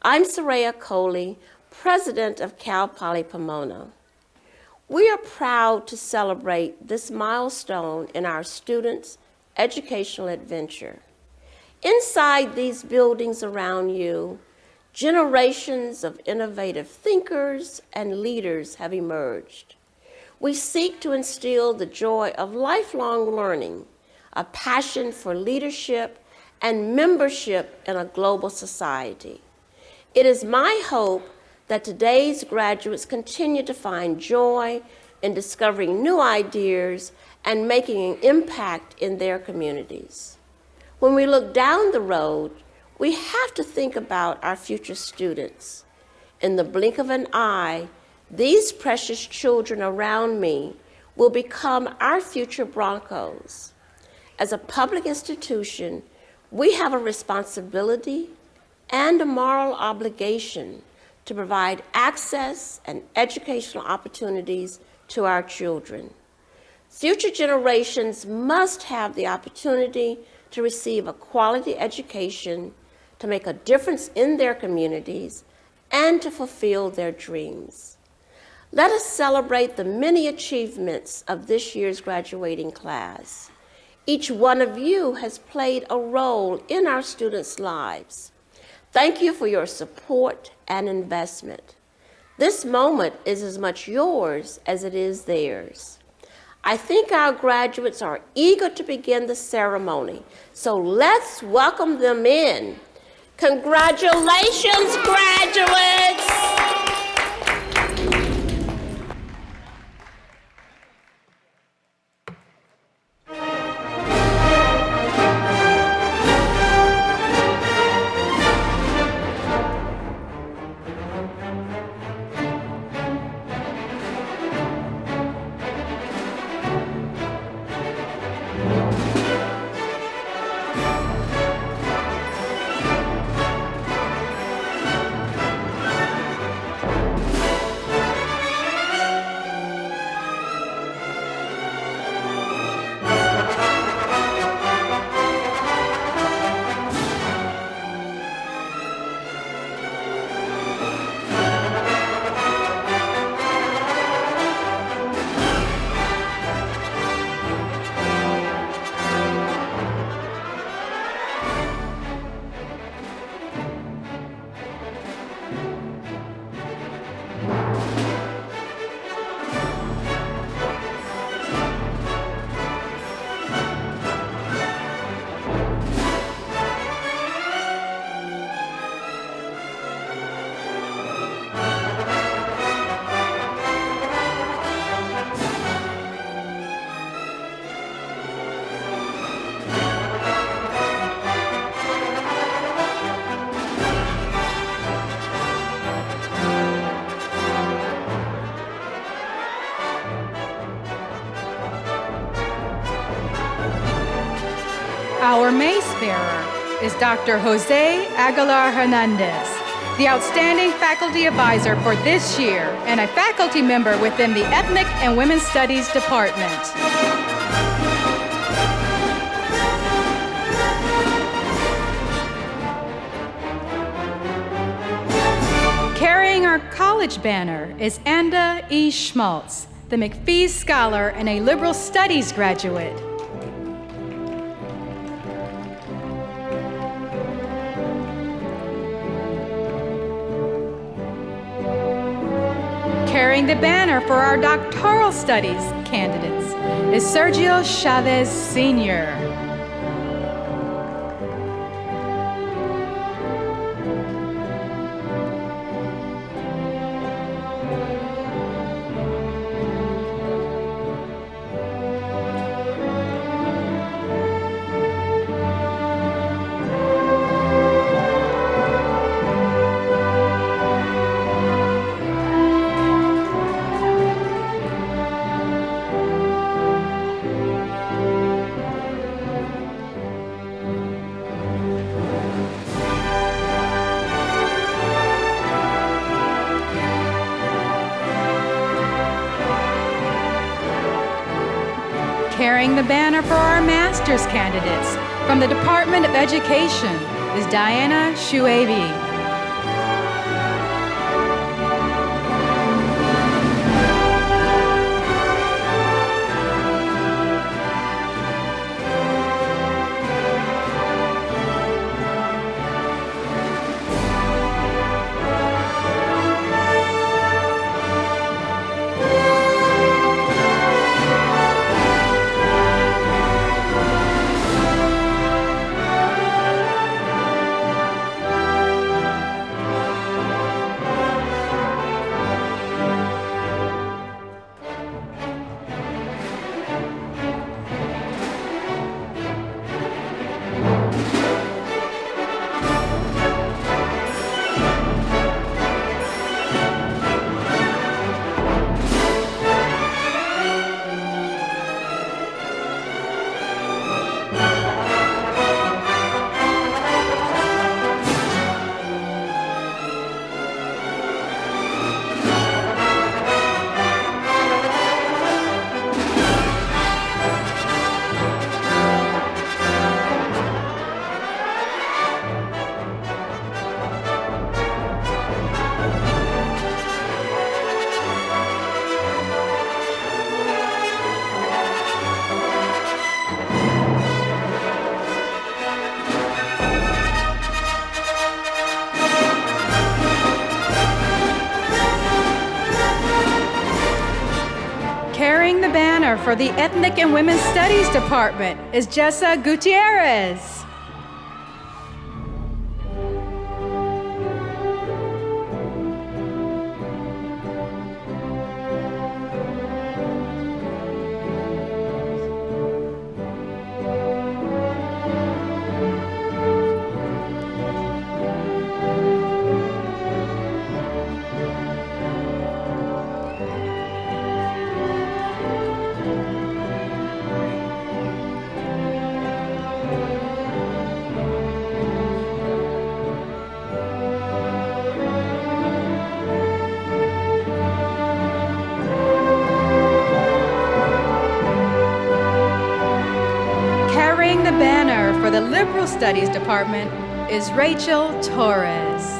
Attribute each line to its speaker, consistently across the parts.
Speaker 1: I'm Soraya Coley, President of Cal Poly Pomona. We are proud to celebrate this milestone in our students' educational adventure. Inside these buildings around you, generations of innovative thinkers and leaders have emerged. We seek to instill the joy of lifelong learning, a passion for leadership, and membership in a global society. It is my hope that today's graduates continue to find joy in discovering new ideas and making an impact in their communities. When we look down the road, we have to think about our future students. In the blink of an eye, these precious children around me will become our future Broncos. As a public institution, we have a responsibility and a moral obligation to provide access and educational opportunities to our children. Future generations must have the opportunity to receive a quality education, to make a difference in their communities, and to fulfill their dreams. Let us celebrate the many achievements of this year's graduating class. Each one of you has played a role in our students' lives. Thank you for your support and investment. This moment is as much yours as it is theirs. I think our graduates are eager to begin the ceremony, so let's welcome them in. Congratulations, graduates!
Speaker 2: Our mace bearer is Dr. Jose Aguilar Hernandez, the outstanding faculty advisor for this year and a faculty member within the Ethnic and Women's Studies Department. Carrying our college banner is Anda E. Schmaltz, the McPhee Scholar and a Liberal Studies graduate. Carrying the banner for our doctoral studies candidates is Sergio Chavez Sr. Carrying the banner for our master's candidates from the Department of Education is Diana Shuabi. Carrying the banner for the Ethnic and Women's Studies Department is Jessa Gutierrez. Carrying the banner for the Liberal Studies Department is Rachel Torres.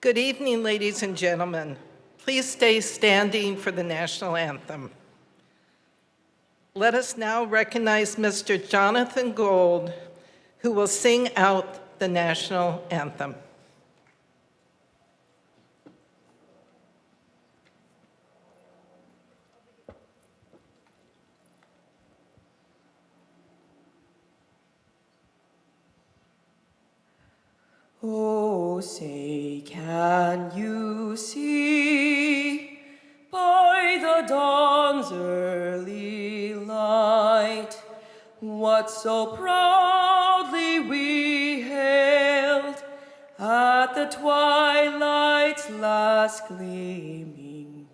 Speaker 3: Good evening, ladies and gentlemen. Please stay standing for the national anthem. Let us now recognize Mr. Jonathan Gold, who will sing out the national anthem.
Speaker 4: Oh, say, can you see by the dawn's early light what so proudly we hailed at the twilight's last gleaming,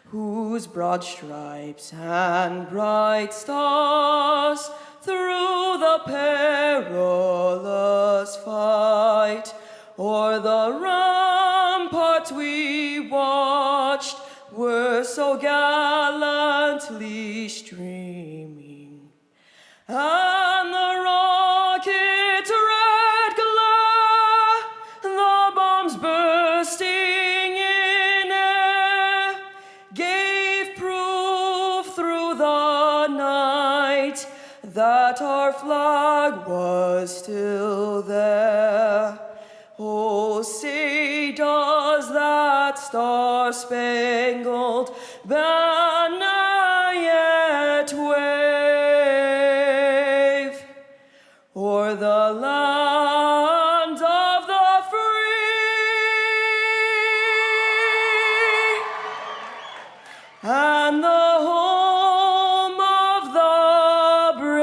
Speaker 4: whose broad stripes and bright stars through the perilous fight o'er the ramparts we watched were so gallantly streaming, and the rocket's red glare, the bombs bursting in air, gave proof through the night that our flag was still there. Oh, say, does that star-spangled banner yet wave o'er the land of the free and the home of the brave?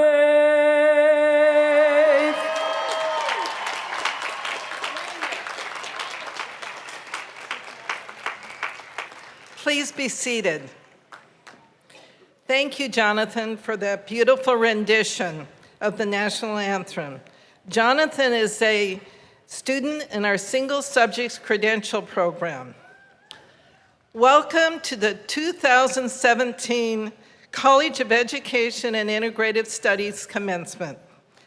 Speaker 3: Please be seated. Thank you, Jonathan, for that beautiful rendition of the national anthem. Jonathan is a student in our single subjects credential program. Welcome to the 2017 College of Education and Integrative Studies Commencement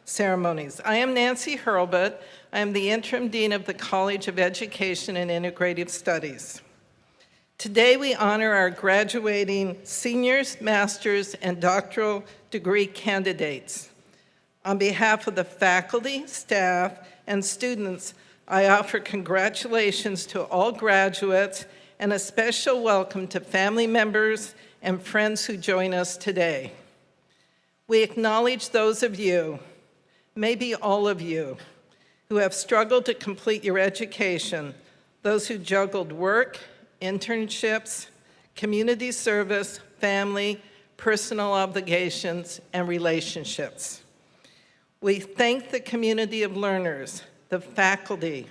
Speaker 3: ceremonies. I am Nancy Hurlbut. I am the interim dean of the College of Education and Integrative Studies. Today we honor our graduating seniors, masters, and doctoral degree candidates. On behalf of the faculty, staff, and students, I offer congratulations to all graduates and a special welcome to family members and friends who join us today. We acknowledge those of you, maybe all of you, who have struggled to complete your education, those who juggled work, internships, community service, family, personal obligations, and relationships. We thank the community of learners, the faculty,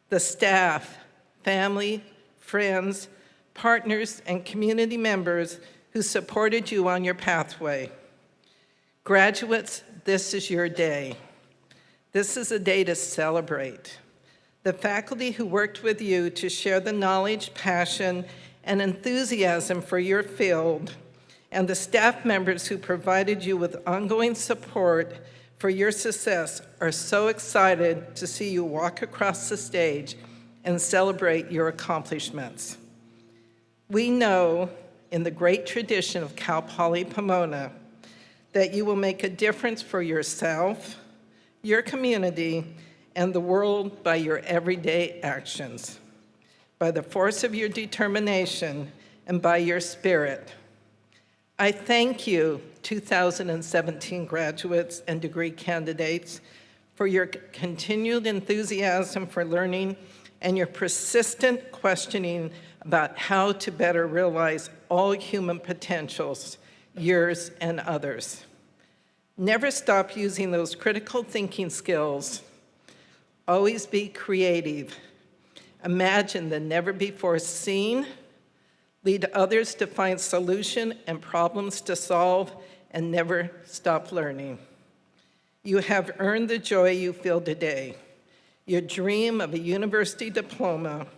Speaker 3: the staff, family, friends, partners, and community members who supported you on your pathway. Graduates, this is your day. This is a day to celebrate. The faculty who worked with you to share the knowledge, passion, and enthusiasm for your field, and the staff members who provided you with ongoing support for your success are so excited to see you walk across the stage and celebrate your accomplishments. We know, in the great tradition of Cal Poly Pomona, that you will make a difference for yourself, your community, and the world by your everyday actions, by the force of your determination, and by your spirit. I thank you, 2017 graduates and degree candidates, for your continued enthusiasm for learning and your persistent questioning about how to better realize all human potentials, yours and others. Never stop using those critical thinking skills. Always be creative. Imagine the never-before-seen. Lead others to find solutions and problems to solve, and never stop learning. You have earned the joy you feel today. Your dream of a university diploma,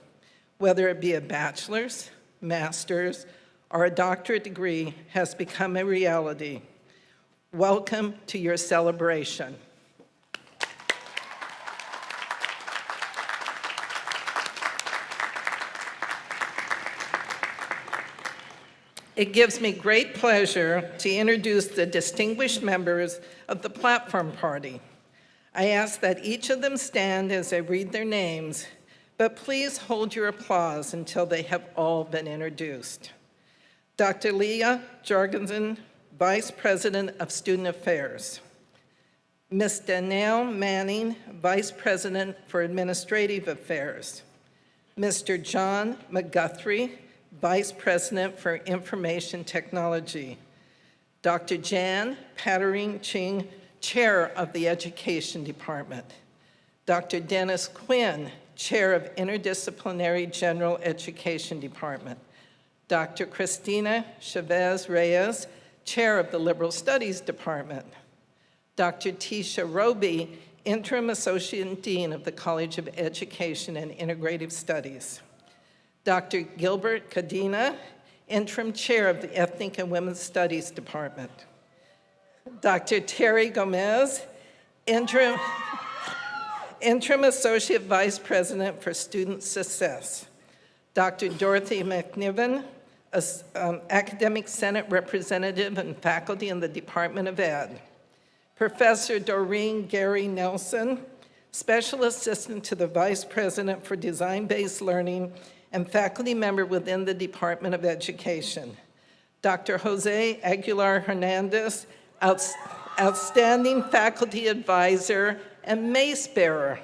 Speaker 3: whether it be a bachelor's, master's, or a doctorate degree, has become a reality. Welcome to your celebration. It gives me great pleasure to introduce the distinguished members of the Platform Party. I ask that each of them stand as I read their names, but please hold your applause until they have all been introduced. Dr. Leah Jorgensen, Vice President of Student Affairs. Ms. Danielle Manning, Vice President for Administrative Affairs. Mr. John McGuthrie, Vice President for Information Technology. Dr. Jan Patterine Ching, Chair of the Education Department. Dr. Dennis Quinn, Chair of Interdisciplinary General Education Department. Dr. Christina Chavez Reyes, Chair of the Liberal Studies Department. Dr. Tisha Roby, Interim Associate Dean of the College of Education and Integrative Studies. Dr. Gilbert Cadena, Interim Chair of the Ethnic and Women's Studies Department. Dr. Terry Gomez, Interim Associate Vice President for Student Success. Dr. Dorothy McNiven, Academic Senate Representative and faculty in the Department of Ed. Professor Doreen Gary Nelson, Special Assistant to the Vice President for Design-Based Learning and faculty member within the Department of Education. Dr. Jose Aguilar Hernandez, Outstanding Faculty Advisor and Mace Bearer.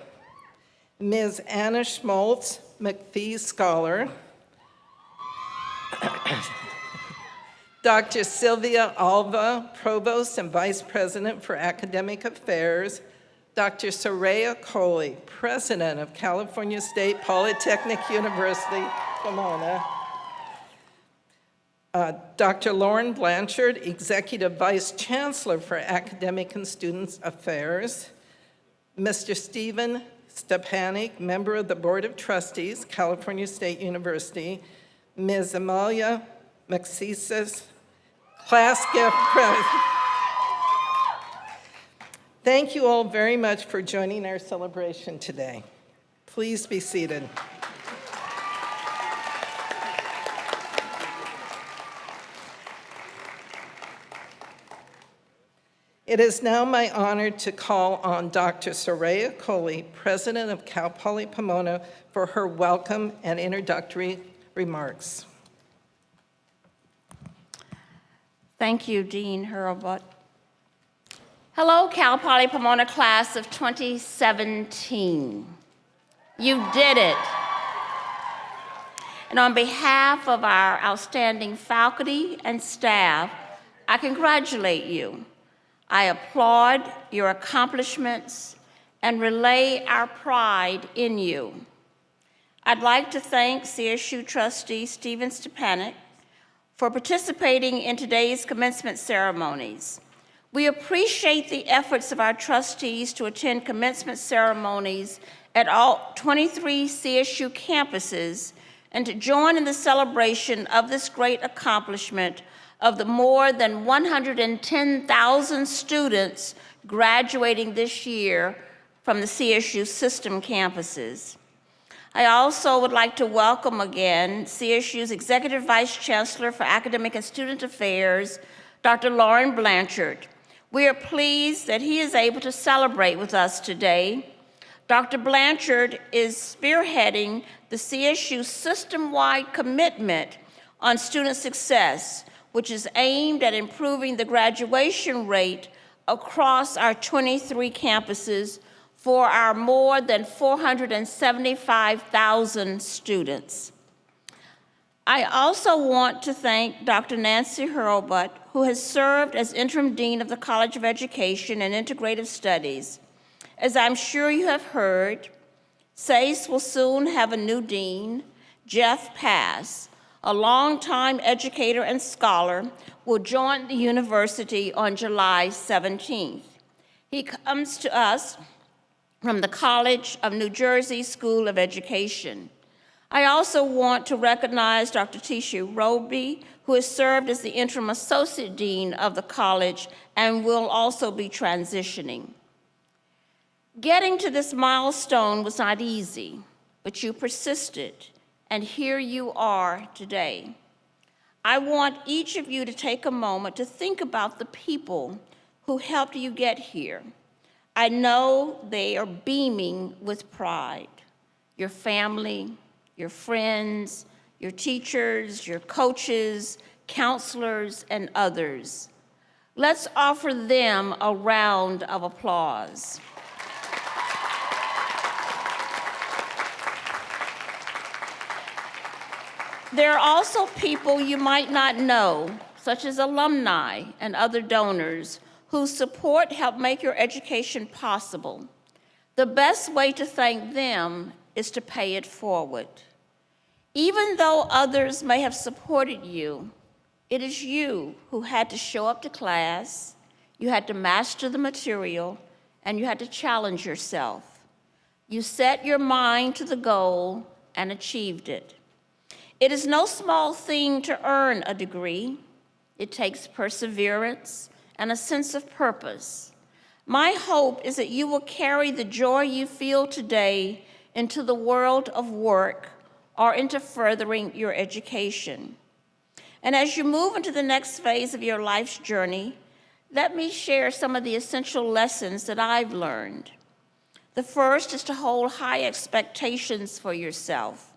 Speaker 3: Ms. Anna Schmaltz, McPhee Scholar. Dr. Sylvia Alva, Provost and Vice President for Academic Affairs. Dr. Soraya Coley, President of California State Polytechnic University, Pomona. Dr. Lauren Blanchard, Executive Vice Chancellor for Academic and Student Affairs. Mr. Stephen Stepanik, Member of the Board of Trustees, California State University. Ms. Amalia Maxisis, Class Gift President. Thank you all very much for joining our celebration today. Please be seated. It is now my honor to call on Dr. Soraya Coley, President of Cal Poly Pomona, for her welcome and introductory remarks.
Speaker 1: Thank you, Dean Hurlbut. Hello, Cal Poly Pomona class of 2017. You did it. And on behalf of our outstanding faculty and staff, I congratulate you. I applaud your accomplishments and relay our pride in you. I'd like to thank CSU trustee Stephen Stepanik for participating in today's commencement ceremonies. We appreciate the efforts of our trustees to attend commencement ceremonies at all 23 CSU campuses and to join in the celebration of this great accomplishment of the more than 110,000 students graduating this year from the CSU system campuses. I also would like to welcome again CSU's Executive Vice Chancellor for Academic and Student Affairs, Dr. Lauren Blanchard. We are pleased that he is able to celebrate with us today. Dr. Blanchard is spearheading the CSU system-wide commitment on student success, which is aimed at improving the graduation rate across our 23 campuses for our more than 475,000 students. I also want to thank Dr. Nancy Hurlbut, who has served as Interim Dean of the College of Education and Integrative Studies. As I'm sure you have heard, SACE will soon have a new dean. Jeff Pass, a longtime educator and scholar, will join the university on July 17th. He comes to us from the College of New Jersey School of Education. I also want to recognize Dr. Tisha Roby, who has served as the interim associate dean of the college and will also be transitioning. Getting to this milestone was not easy, but you persisted, and here you are today. I want each of you to take a moment to think about the people who helped you get here. I know they are beaming with pride. Your family, your friends, your teachers, your coaches, counselors, and others. Let's offer them a round of applause. There are also people you might not know, such as alumni and other donors, whose support helped make your education possible. The best way to thank them is to pay it forward. Even though others may have supported you, it is you who had to show up to class, you had to master the material, and you had to challenge yourself. You set your mind to the goal and achieved it. It is no small thing to earn a degree. It takes perseverance and a sense of purpose. My hope is that you will carry the joy you feel today into the world of work or into furthering your education. And as you move into the next phase of your life's journey, let me share some of the essential lessons that I've learned. The first is to hold high expectations for yourself.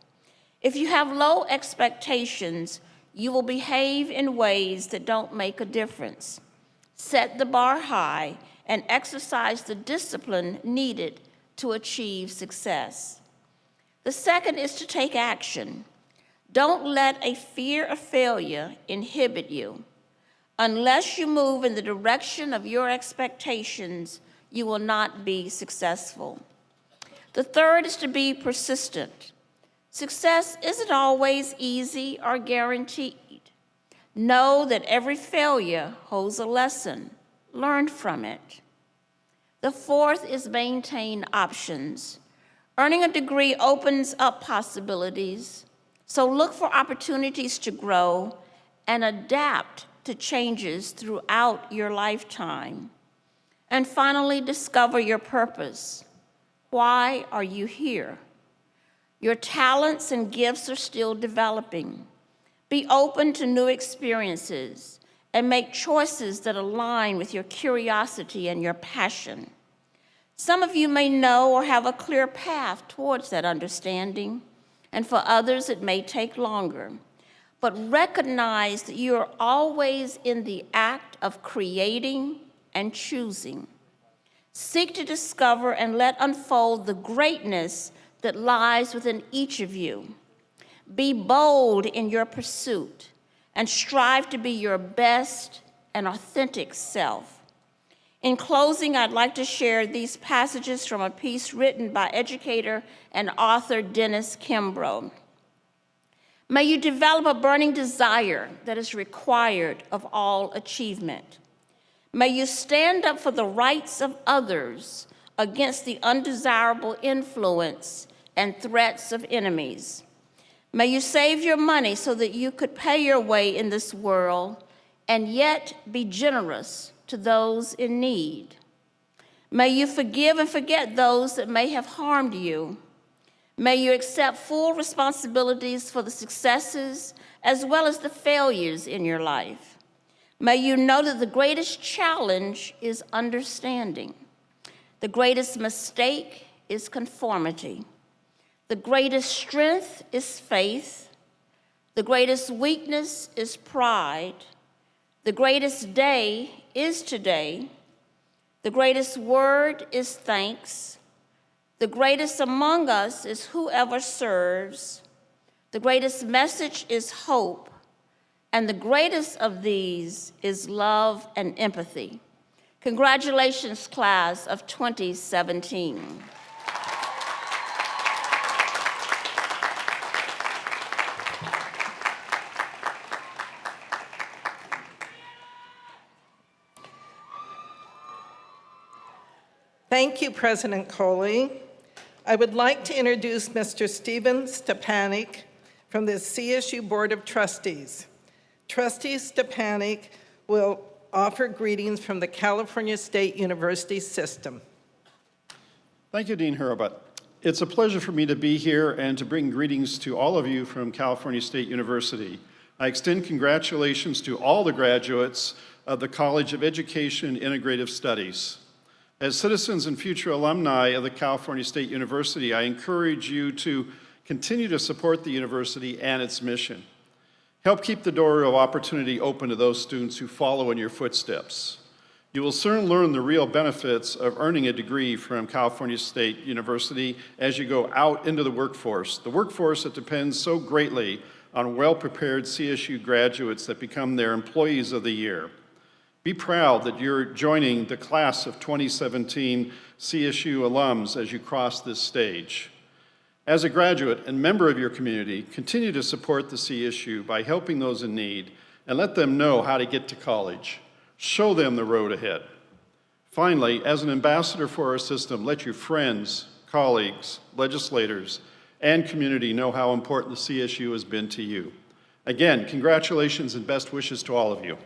Speaker 1: If you have low expectations, you will behave in ways that don't make a difference. Set the bar high and exercise the discipline needed to achieve success. The second is to take action. Don't let a fear of failure inhibit you. Unless you move in the direction of your expectations, you will not be successful. The third is to be persistent. Success isn't always easy or guaranteed. Know that every failure holds a lesson. Learn from it. The fourth is maintain options. Earning a degree opens up possibilities, so look for opportunities to grow and adapt to changes throughout your lifetime. And finally, discover your purpose. Why are you here? Your talents and gifts are still developing. Be open to new experiences and make choices that align with your curiosity and your passion. Some of you may know or have a clear path towards that understanding, and for others it may take longer. But recognize that you are always in the act of creating and choosing. Seek to discover and let unfold the greatness that lies within each of you. Be bold in your pursuit and strive to be your best and authentic self. In closing, I'd like to share these passages from a piece written by educator and author Dennis Kimbrough. May you develop a burning desire that is required of all achievement. May you stand up for the rights of others against the undesirable influence and threats of enemies. May you save your money so that you could pay your way in this world and yet be generous to those in need. May you forgive and forget those that may have harmed you. May you accept full responsibilities for the successes as well as the failures in your life. May you know that the greatest challenge is understanding. The greatest mistake is conformity. The greatest strength is faith. The greatest weakness is pride. The greatest day is today. The greatest word is thanks. The greatest among us is whoever serves. The greatest message is hope. And the greatest of these is love and empathy. Congratulations, class of 2017.
Speaker 3: Thank you, President Coley. I would like to introduce Mr. Steven Stepanik from the CSU Board of Trustees. Trustee Stepanik will offer greetings from the California State University system.
Speaker 5: Thank you, Dean Hurlbut. It's a pleasure for me to be here and to bring greetings to all of you from California State University. I extend congratulations to all the graduates of the College of Education and Integrative Studies. As citizens and future alumni of the California State University, I encourage you to continue to support the university and its mission. Help keep the door of opportunity open to those students who follow in your footsteps. You will soon learn the real benefits of earning a degree from California State University as you go out into the workforce that depends so greatly on well-prepared CSU graduates that become their employees of the year. Be proud that you're joining the class of 2017 CSU alums as you cross this stage. As a graduate and member of your community, continue to support the CSU by helping those in need and let them know how to get to college. Show them the road ahead. Finally, as an ambassador for our system, let your friends, colleagues, legislators, and community know how important the CSU has been to you. Again, congratulations and best wishes to all of you.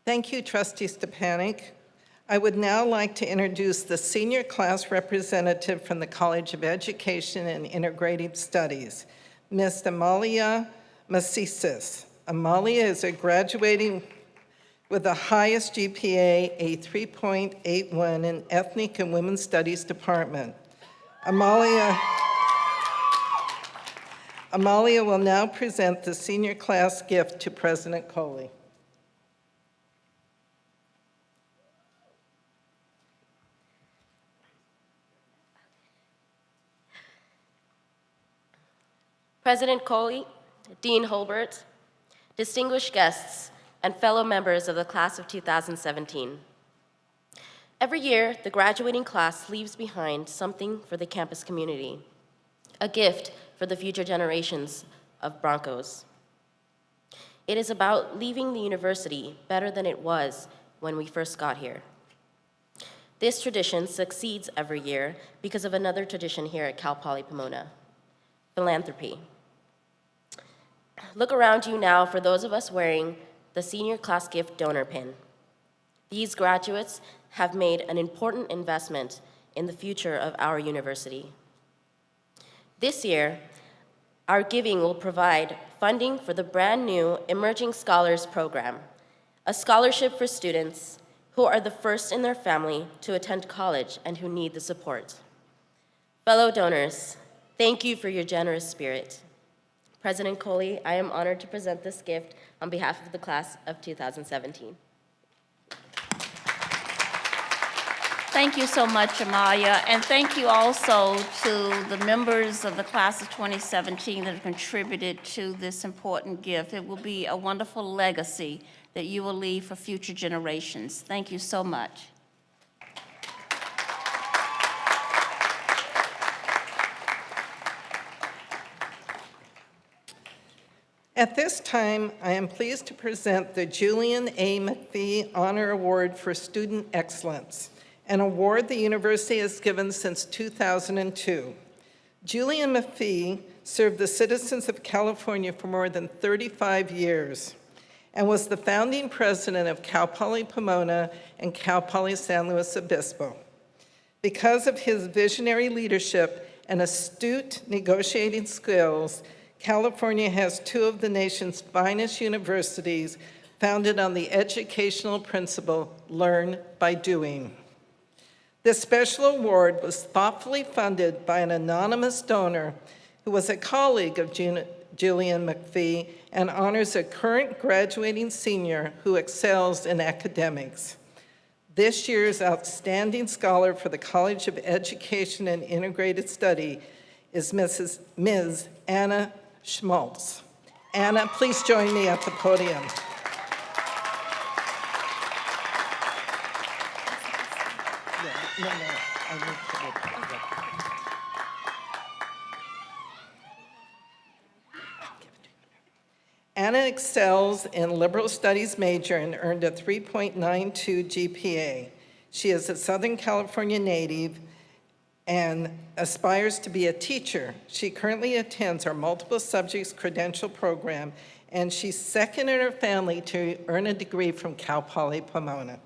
Speaker 3: Thank you, Trustee Stepanek. I would now like to introduce the senior class representative from the College of Education and Integrative Studies, Ms. Amalia Macisis. Amalia is graduating with the highest GPA, a 3.81 in Ethnic and Women's Studies Department. Amalia will now present the senior class gift to President Coley.
Speaker 6: President Coley, Dean Holbert, distinguished guests, and fellow members of the class of 2017. Every year, the graduating class leaves behind something for the campus community, a gift for the future generations of Broncos. It is about leaving the university better than it was when we first got here. This tradition succeeds every year because of another tradition here at Cal Poly Pomona, philanthropy. Look around you now for those of us wearing the senior class gift donor pin. These graduates have made an important investment in the future of our university. This year, our giving will provide funding for the brand new Emerging Scholars Program, a scholarship for students who are the first in their family to attend college and who need the support. Fellow donors, thank you for your generous spirit. President Coley, I am honored to present this gift on behalf of the class of 2017.
Speaker 1: Thank you so much, Amalia, and thank you also to the members of the class of 2017 that have contributed to this important gift. It will be a wonderful legacy that you will leave for future generations. Thank you so much.
Speaker 3: At this time, I am pleased to present the Julian A. McPhee Honor Award for Student Excellence, an award the university has given since 2002. Julian McPhee served the citizens of California for more than 35 years and was the founding president of Cal Poly Pomona and Cal Poly San Luis Obispo. Because of his visionary leadership and astute negotiating skills, California has two of the nation's finest universities founded on the educational principle, learn by doing. This special award was thoughtfully funded by an anonymous donor who was a colleague of Julian McPhee and honors a current graduating senior who excels in academics. This year's outstanding scholar for the College of Education and Integrated Study is Ms. Anna Schmaltz. Anna, please join me at the podium. Anna excels in liberal studies major and earned a 3.92 GPA. She is a Southern California native and aspires to be a teacher. She currently attends our multiple subjects credential program, and she's second in her family to earn a degree from Cal Poly Pomona.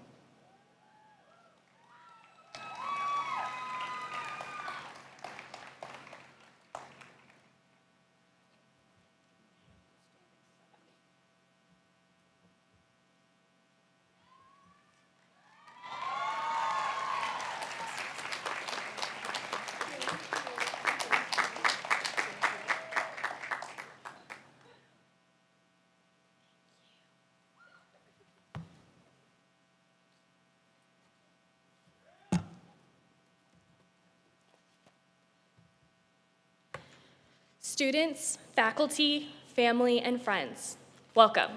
Speaker 7: Students, faculty, family, and friends, welcome.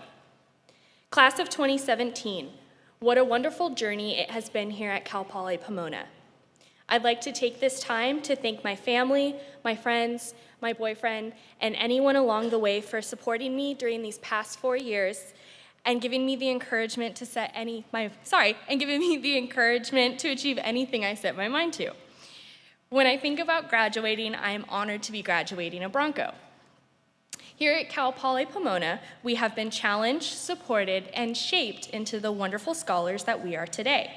Speaker 7: Class of 2017, what a wonderful journey it has been here at Cal Poly Pomona. I'd like to take this time to thank my family, my friends, my boyfriend, and anyone along the way for supporting me during these past 4 years and giving me the encouragement to achieve anything I set my mind to. When I think about graduating, I am honored to be graduating a Bronco. Here at Cal Poly Pomona, we have been challenged, supported, and shaped into the wonderful scholars that we are today.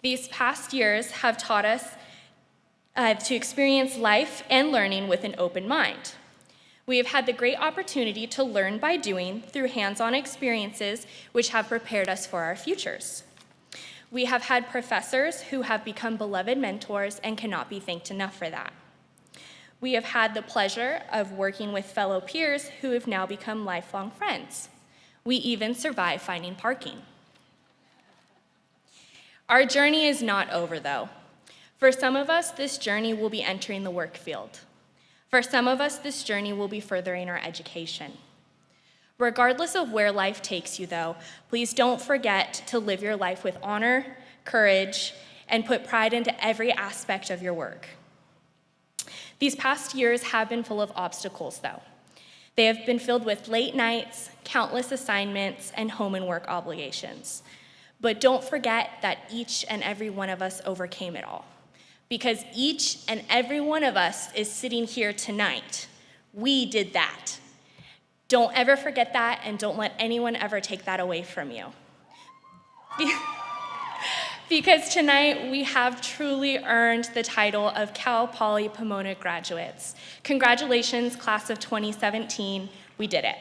Speaker 7: These past years have taught us to experience life and learning with an open mind. We have had the great opportunity to learn by doing through hands-on experiences which have prepared us for our futures. We have had professors who have become beloved mentors and cannot be thanked enough for that. We have had the pleasure of working with fellow peers who have now become lifelong friends. We even survived finding parking. Our journey is not over, though. For some of us, this journey will be entering the work field. For some of us, this journey will be furthering our education. Regardless of where life takes you, though, please don't forget to live your life with honor, courage, and put pride into every aspect of your work. These past years have been full of obstacles, though. They have been filled with late nights, countless assignments, and home and work obligations. But don't forget that each and every one of us overcame it all. Because each and every one of us is sitting here tonight. We did that. Don't ever forget that, and don't let anyone ever take that away from you. Because tonight we have truly earned the title of Cal Poly Pomona graduates. Congratulations, class of 2017, we did it.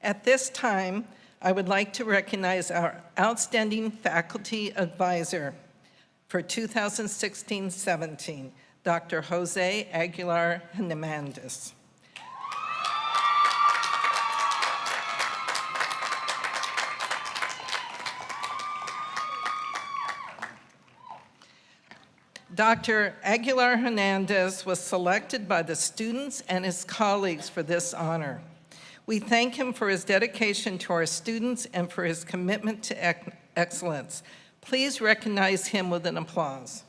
Speaker 3: At this time, I would like to recognize our outstanding faculty advisor for 2016-17, Dr. Jose Aguilar Hernandez. Dr. Aguilar Hernandez was selected by the students and his colleagues for this honor. We thank him for his dedication to our students and for his commitment to excellence. Please recognize him with an applause.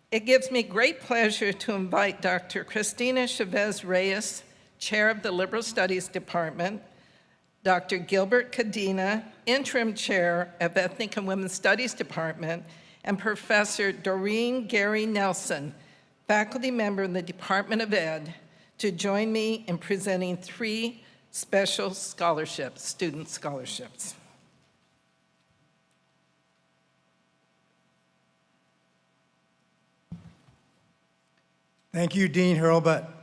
Speaker 3: It gives me great pleasure to invite Dr. Cristina Chavez Reyes, Chair of the Liberal Studies Department, Dr. Gilbert Cadena, Interim Chair of Ethnic and Women's Studies Department, and Professor Doreen Gary Nelson, faculty member in the Department of Ed, to join me in presenting 3 special scholarships, student scholarships.
Speaker 8: Thank you, Dean Hurlbut.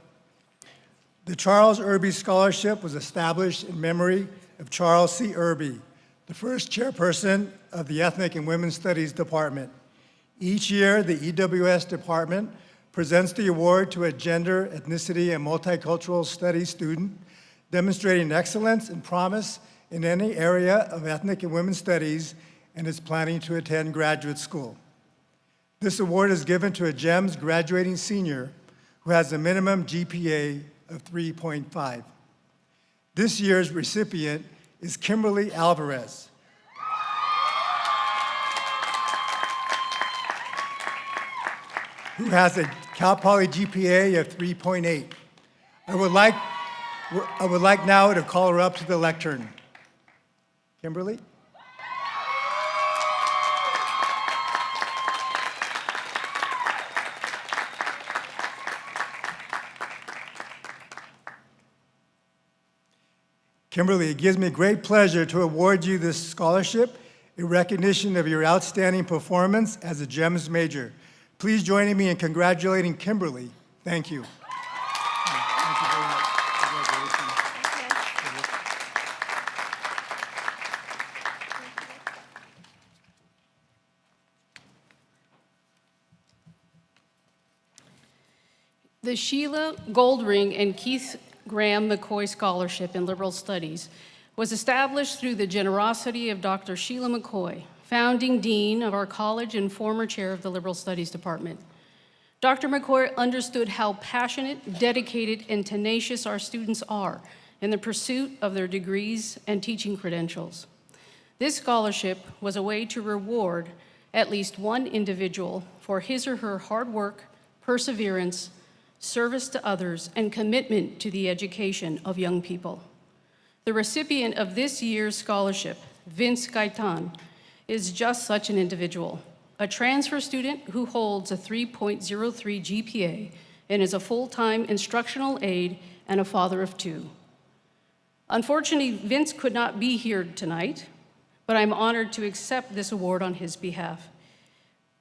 Speaker 8: The Charles Irby Scholarship was established in memory of Charles C. Irby, the first chairperson of the Ethnic and Women's Studies Department. Each year, the EWS department presents the award to a gender, ethnicity, and multicultural studies student demonstrating excellence and promise in any area of ethnic and women's studies and is planning to attend graduate school. This award is given to a GEMS graduating senior who has a minimum GPA of 3.5. This year's recipient is Kimberly Alvarez. Who has a Cal Poly GPA of 3.8. I would like now to call her up to the lectern. Kimberly? Kimberly, it gives me great pleasure to award you this scholarship in recognition of your outstanding performance as a GEMS major. Please join me in congratulating Kimberly Thank you. Thank you very much. Congratulations.
Speaker 9: The Sheila Goldring and Keith Graham McCoy Scholarship in Liberal Studies was established through the generosity of Dr. Sheila McCoy, founding dean of our college and former chair of the Liberal Studies Department. Dr. McCoy understood how passionate, dedicated, and tenacious our students are in the pursuit of their degrees and teaching credentials. This scholarship was a way to reward at least one individual for his or her hard work, perseverance, service to others, and commitment to the education of young people. The recipient of this year's scholarship, Vince Gaitan, is just such an individual, a transfer student who holds a 3.03 GPA and is a full-time instructional aide and a father of two. Unfortunately, Vince could not be here tonight, but I'm honored to accept this award on his behalf.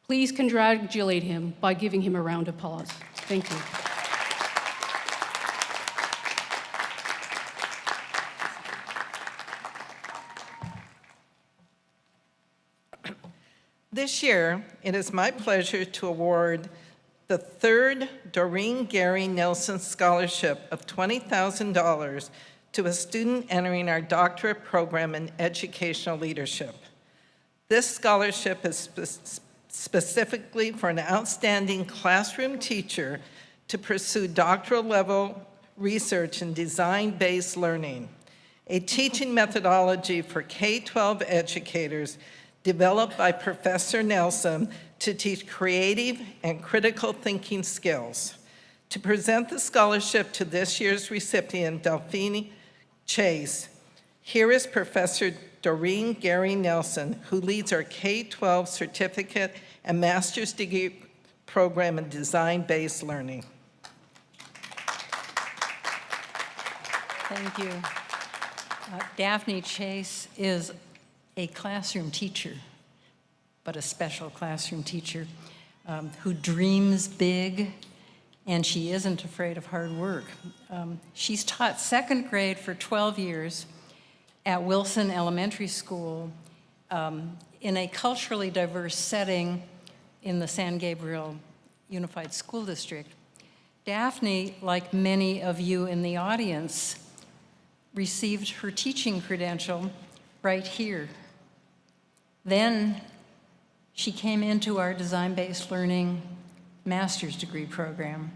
Speaker 9: Please congratulate him by giving him a round of applause. Thank you.
Speaker 3: This year, it is my pleasure to award the third Doreen Gary Nelson Scholarship of $20,000 to a student entering our doctorate program in educational leadership. This scholarship is specifically for an outstanding classroom teacher to pursue doctoral level research in design-based learning, a teaching methodology for K-12 educators developed by Professor Nelson to teach creative and critical thinking skills. To present the scholarship to this year's recipient, Delphine Chase, here is Professor Doreen Gary Nelson, who leads our K-12 certificate and master's degree program in design-based learning.
Speaker 10: Thank you. Daphne Chase is a classroom teacher, but a special classroom teacher who dreams big, and she isn't afraid of hard work. She's taught second grade for 12 years at Wilson Elementary School in a culturally diverse setting in the San Gabriel Unified School District. Daphne, like many of you in the audience, received her teaching credential right here. Then she came into our design-based learning master's degree program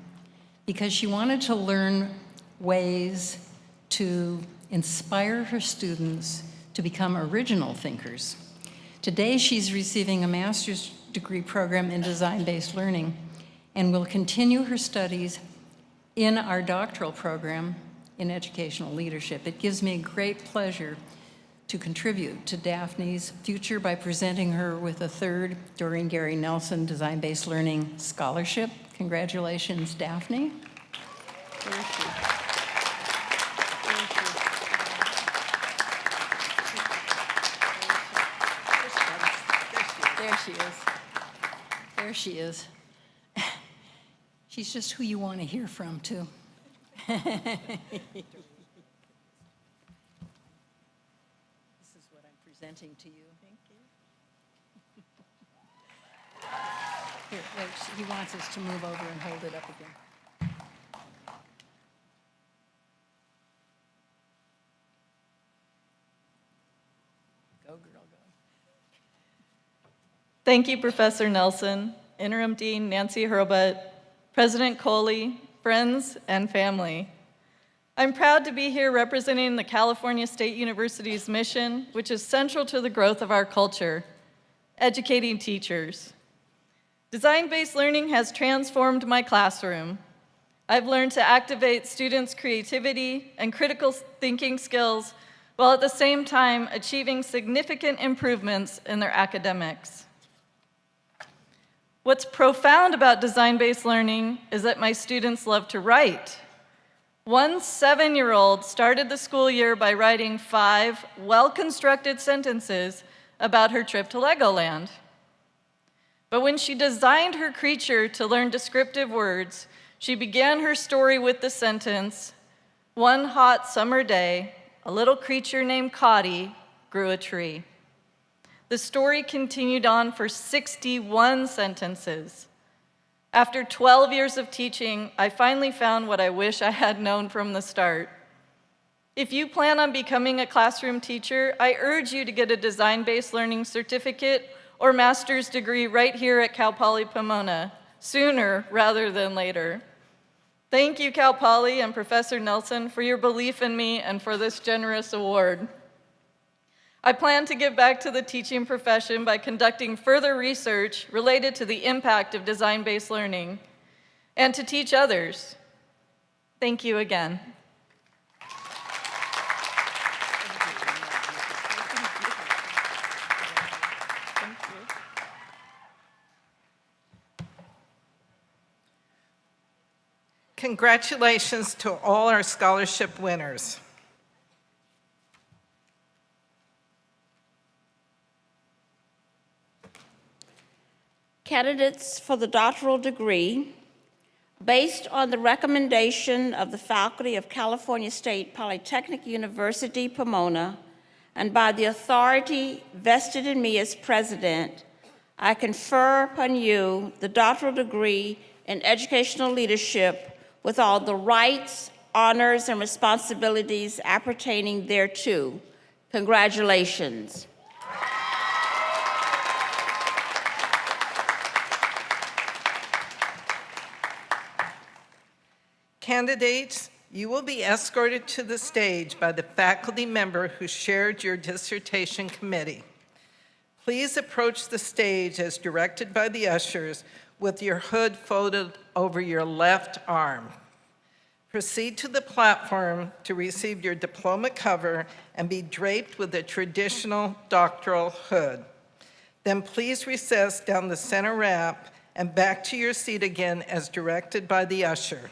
Speaker 10: because she wanted to learn ways to inspire her students to become original thinkers. Today, she's receiving a master's degree program in design-based learning and will continue her studies in our doctoral program in educational leadership. It gives me great pleasure to contribute to Daphne's future by presenting her with a third Doreen Gary Nelson Design-Based Learning Scholarship. Congratulations, Daphne.
Speaker 9: Thank you.
Speaker 10: There she is. There she is. She's just who you want to hear from, too. This is what I'm presenting to you. Thank you. Here, wait, he wants us to move over and hold it up again. Go, girl, go.
Speaker 11: Thank you, Professor Nelson, Interim Dean Nancy Hurlbut, President Coley, friends, and family. I'm proud to be here representing the California State University's mission, which is central to the growth of our culture, educating teachers. Design-based learning has transformed my classroom. I've learned to activate students' creativity and critical thinking skills while at the same time achieving significant improvements in their academics. What's profound about design-based learning is that my students love to write. One 7-year-old started the school year by writing 5 well-constructed sentences about her trip to Legoland. But when she designed her creature to learn descriptive words, She began her story with the sentence, "One hot summer day, a little creature named Cotty grew a tree." The story continued on for 61 sentences. After 12 years of teaching, I finally found what I wish I had known from the start. If you plan on becoming a classroom teacher, I urge you to get a design-based learning certificate or master's degree right here at Cal Poly Pomona, sooner rather than later. Thank you, Cal Poly and Professor Nelson, for your belief in me and for this generous award. I plan to give back to the teaching profession by conducting further research related to the impact of design-based learning and to teach others. Thank you again.
Speaker 3: Congratulations to all our scholarship winners.
Speaker 1: Candidates for the doctoral degree, based on the recommendation of the faculty of California State Polytechnic University, Pomona, and by the authority vested in me as president, I confer upon you the doctoral degree in educational leadership with all the rights, honors, and responsibilities appertaining thereto. Congratulations.
Speaker 3: Candidates, you will be escorted to the stage by the faculty member who shared your dissertation committee. Please approach the stage as directed by the ushers with your hood folded over your left arm. Proceed to the platform to receive your diploma cover and be draped with a traditional doctoral hood. Then please recess down the center ramp and back to your seat again as directed by the usher.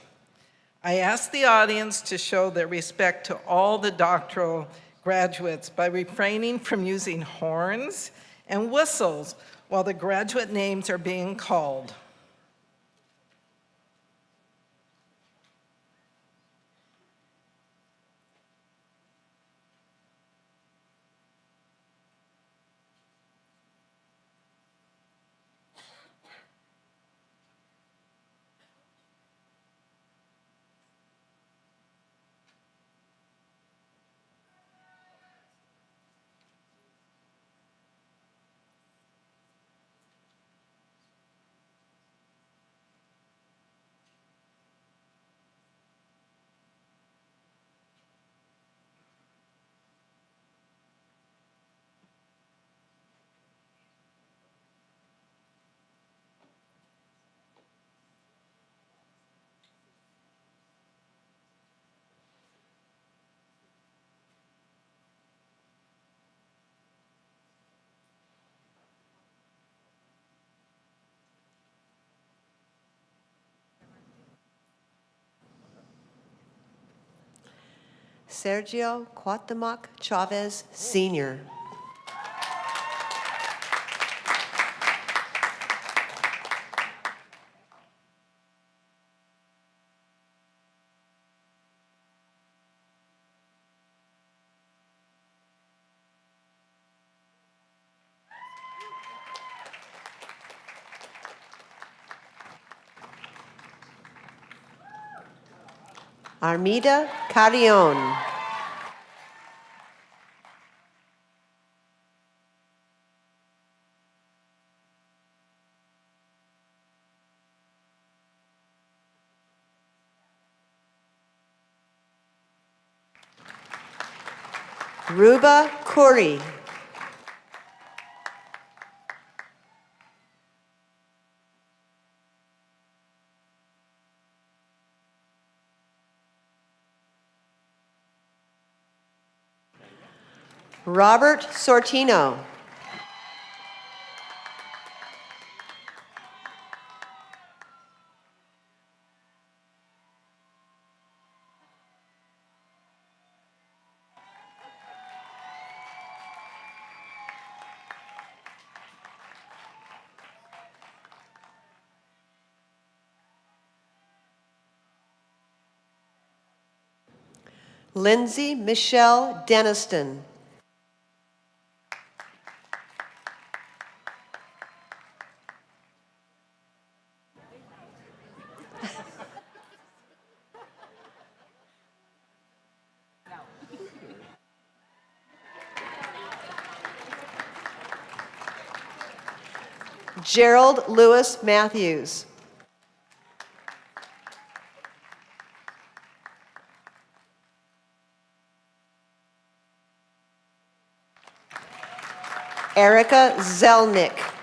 Speaker 3: I ask the audience to show their respect to all the doctoral graduates by refraining from using horns and whistles while the graduate names are being called.
Speaker 12: Sergio Cuauhtemoc Chavez, Sr. Armida Carrion. Ruba Khoury. Robert Sortino. Lindsay Michelle Deniston. Gerald Lewis Matthews. Erica Zelnick.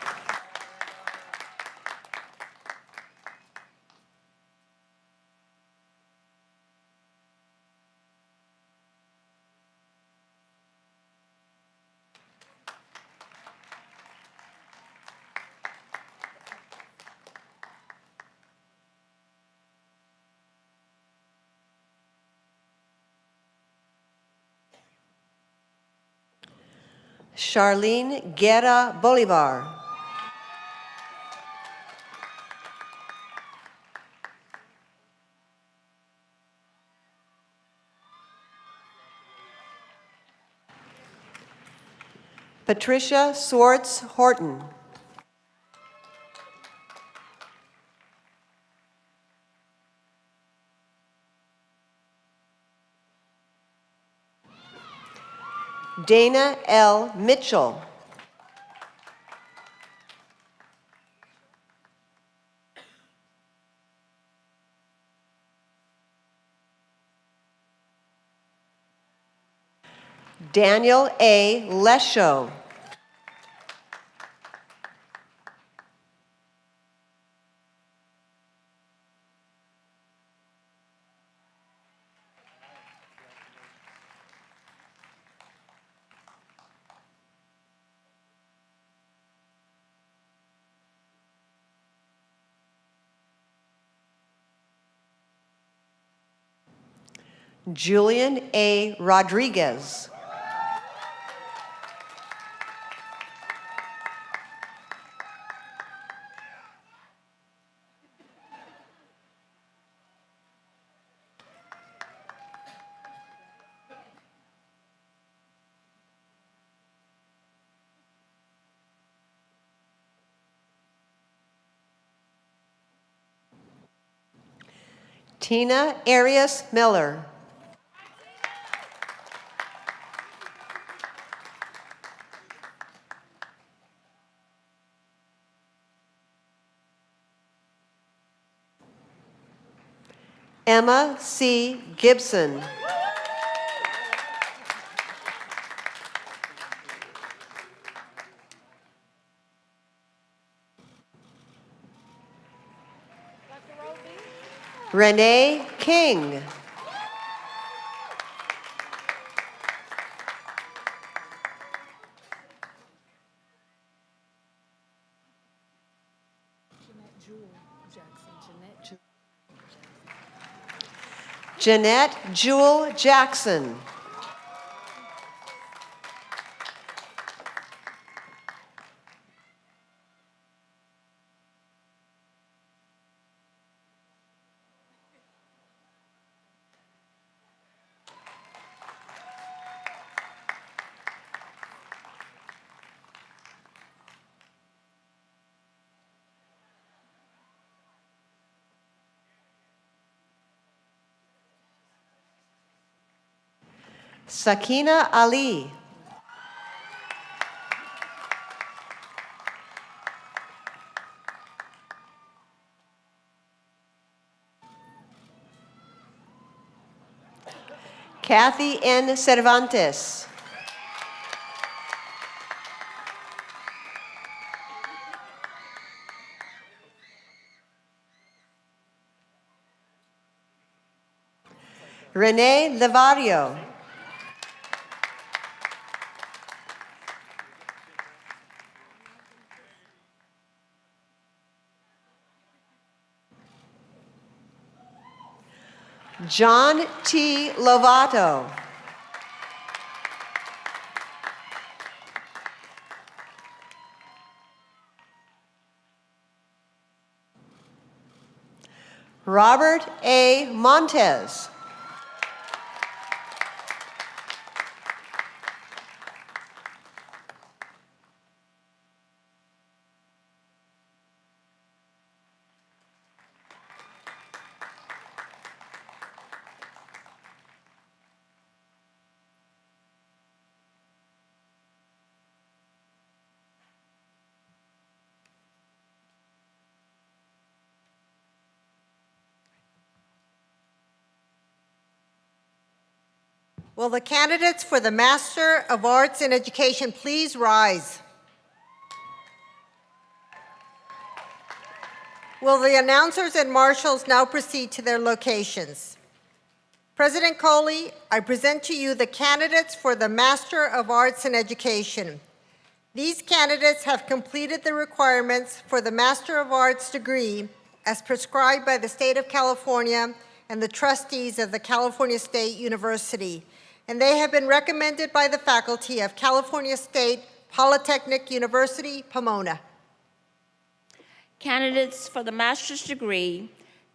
Speaker 12: Charlene Guerra Bolivar. Patricia Swartz Horton. Dana L. Mitchell. Daniel A. Lesho. Julian A. Rodriguez. Tina Arias Miller. Emma C. Gibson. Renee King. Jeanette Jewel Jackson. Sakina Ali. Kathy N. Cervantes. Renee Levario. John T. Lovato. Robert A. Montez.
Speaker 13: Will the candidates for the Master of Arts in Education please rise? Will the announcers and marshals now proceed to their locations? President Coley, I present to you the candidates for the Master of Arts in Education. These candidates have completed the requirements for the Master of Arts degree as prescribed by the State of California and the trustees of the California State University, and they have been recommended by the faculty of California State Polytechnic University, Pomona.
Speaker 1: Candidates for the master's degree,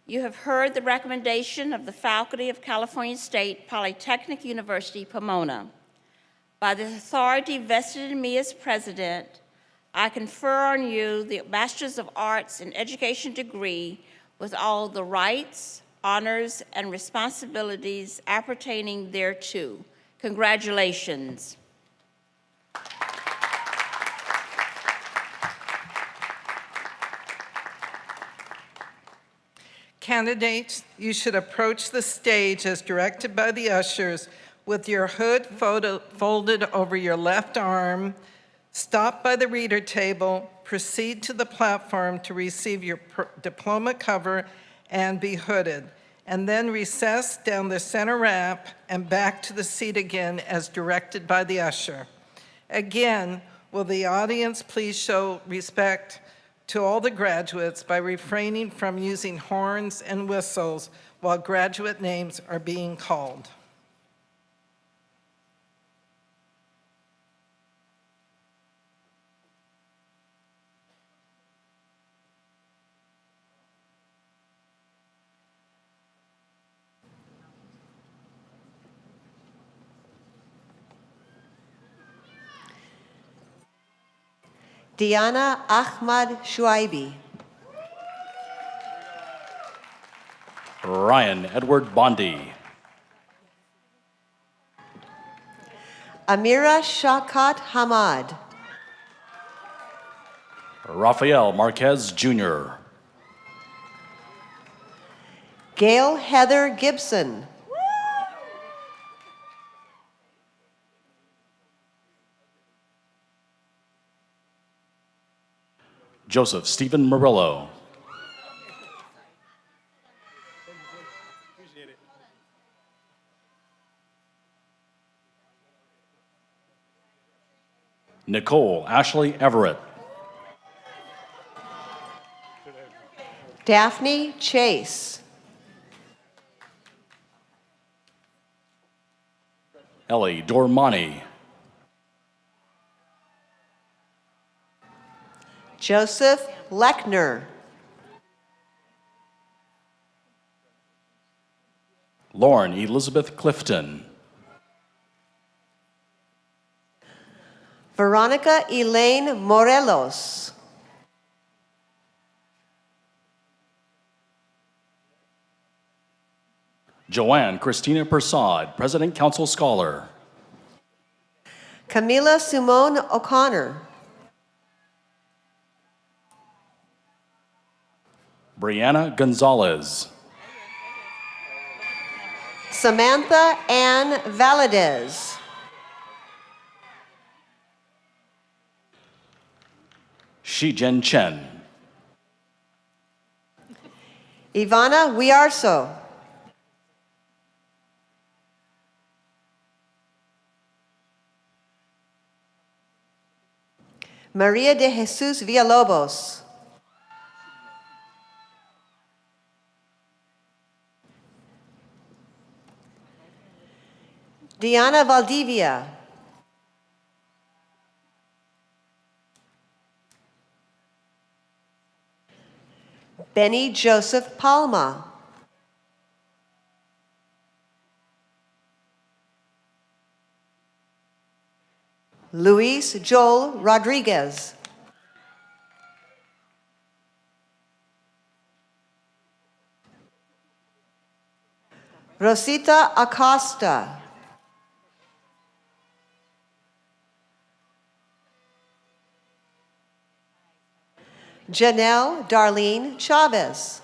Speaker 1: you have heard the recommendation of the faculty of California State Polytechnic University, Pomona. By the authority vested in me as president, I confer on you the Master's of Arts in Education degree with all the rights, honors, and responsibilities appertaining thereto. Congratulations.
Speaker 3: Candidates, you should approach the stage as directed by the ushers with your hood folded over your left arm. Stop by the reader table, proceed to the platform to receive your diploma cover and be hooded, and then recess down the center ramp and back to the seat again as directed by the usher. Again, will the audience please show respect to all the graduates by refraining from using horns and whistles while graduate names are being called.
Speaker 12: Diana Ahmad Shuaibi.
Speaker 14: Ryan Edward Bondi.
Speaker 12: Amira Shakat Hamad.
Speaker 14: Rafael Marquez Jr.
Speaker 12: Gail Heather Gibson.
Speaker 14: Joseph Stephen Murillo. Nicole Ashley Everett.
Speaker 12: Daphne Chase.
Speaker 14: Ellie Dormani.
Speaker 12: Joseph Lechner.
Speaker 14: Lauren Elizabeth Clifton.
Speaker 12: Veronica Elaine Morelos.
Speaker 14: Joanne Christina Persad, President Council Scholar.
Speaker 12: Camila Simone O'Connor.
Speaker 14: Brianna Gonzalez.
Speaker 12: Samantha Ann Valadez.
Speaker 14: Shijen Chen.
Speaker 12: Ivana Wiarso. Maria de Jesus Villalobos. Diana Valdivia. Benny Joseph Palma. Luis Joel Rodriguez. Rosita Acosta. Janelle Darlene Chavez.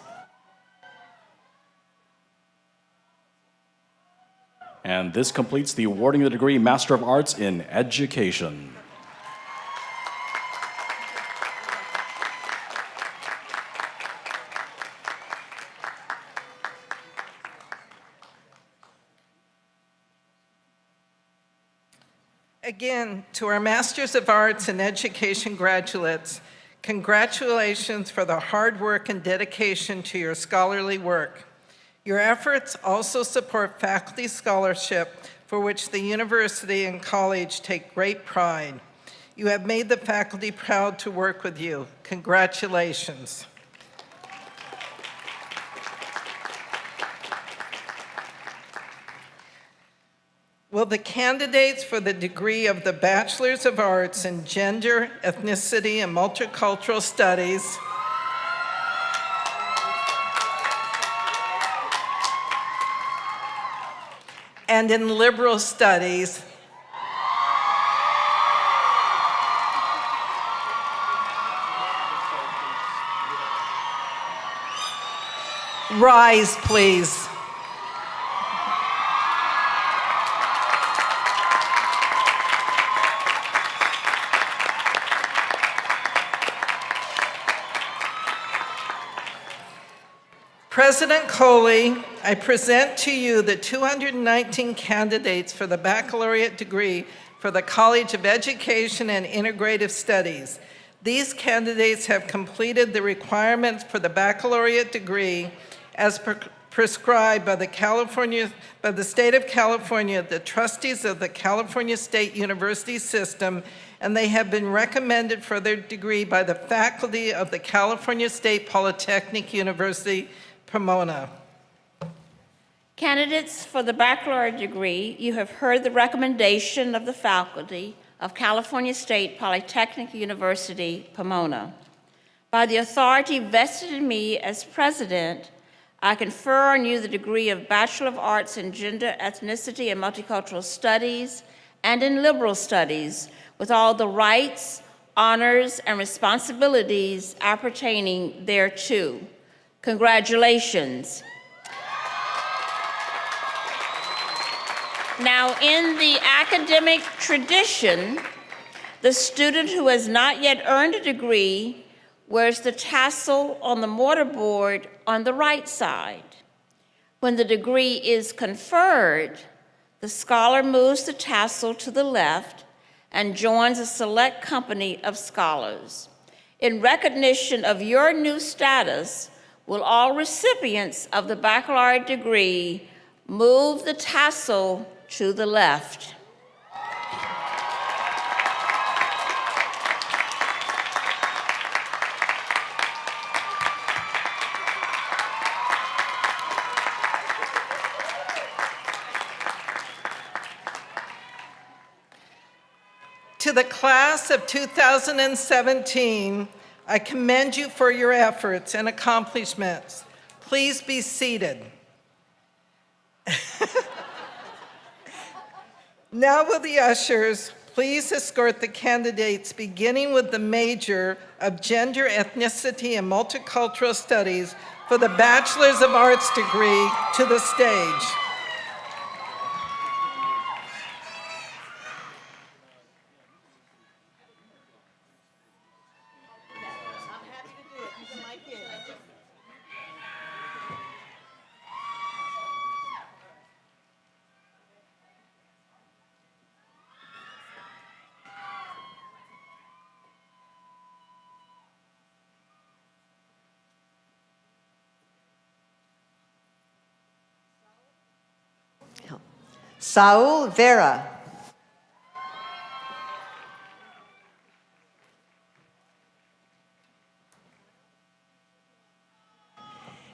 Speaker 14: And this completes the awarding of the degree Master of Arts in Education.
Speaker 3: Again, to our Masters of Arts in Education graduates, congratulations for the hard work and dedication to your scholarly work. Your efforts also support faculty scholarship, for which the university and college take great pride. You have made the faculty proud to work with you. Congratulations. Will the candidates for the degree of the Bachelor's of Arts in Gender, Ethnicity, and Multicultural Studies and in Liberal Studies rise, please? President Coley, I present to you the 219 candidates for the baccalaureate degree for the College of Education and Integrative Studies. These candidates have completed the requirements for the baccalaureate degree as prescribed by the State of California, the trustees of the California State University System, and they have been recommended for their degree by the faculty of the California State Polytechnic University, Pomona.
Speaker 1: Candidates for the baccalaureate degree, you have heard the recommendation of the faculty of California State Polytechnic University, Pomona. By the authority vested in me as president, I confer on you the degree of Bachelor of Arts in Gender, Ethnicity, and Multicultural Studies and in Liberal Studies, with all the rights, honors, and responsibilities appertaining thereto. Congratulations. Now, in the academic tradition, the student who has not yet earned a degree wears the tassel on the mortarboard on the right side. When the degree is conferred, the scholar moves the tassel to the left and joins a select company of scholars. In recognition of your new status, will all recipients of the baccalaureate degree move the tassel to the left?
Speaker 3: To the class of 2017, I commend you for your efforts and accomplishments. Please be seated. Now will the ushers please escort the candidates, beginning with the major of Gender, Ethnicity, and Multicultural Studies for the Bachelor's of Arts degree to the stage.
Speaker 12: Saul Vera.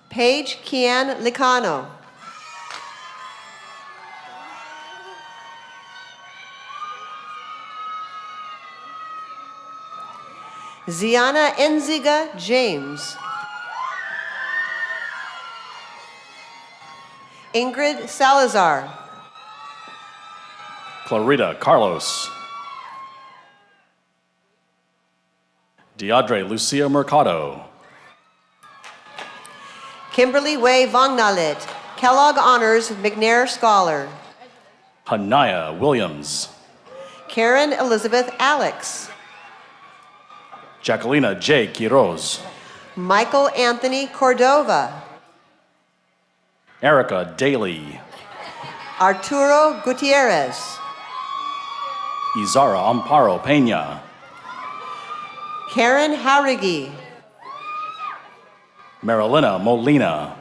Speaker 12: Paige Kian Licano. Ziana Enziga James. Ingrid Salazar.
Speaker 14: Clarita Carlos. Deidre Lucia Mercado.
Speaker 12: Kimberly Way Vongnalit, Kellogg Honors McNair Scholar.
Speaker 14: Hanaya Williams.
Speaker 12: Karen Elizabeth Alex.
Speaker 14: Jacquelina J. Quiroz.
Speaker 12: Michael Anthony Cordova.
Speaker 14: Erica Daly.
Speaker 12: Arturo Gutierrez.
Speaker 14: Izara Amparo Peña.
Speaker 12: Karen Haurigi.
Speaker 14: Marilena Molina.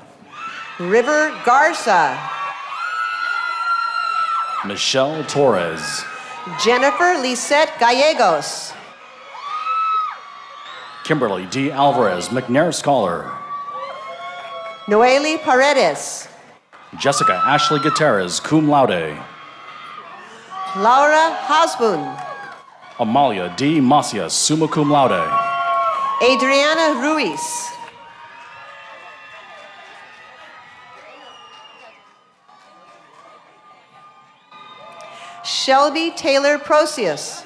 Speaker 12: River Garza.
Speaker 14: Michelle Torres.
Speaker 12: Jennifer Lisette Gallegos.
Speaker 14: Kimberly D. Alvarez, McNair Scholar.
Speaker 12: Noeli Paredes.
Speaker 14: Jessica Ashley Gutierrez, cum laude.
Speaker 12: Laura Hasbun.
Speaker 14: Amalia D. Macias, summa cum laude.
Speaker 12: Adriana Ruiz. Shelby Taylor Procius.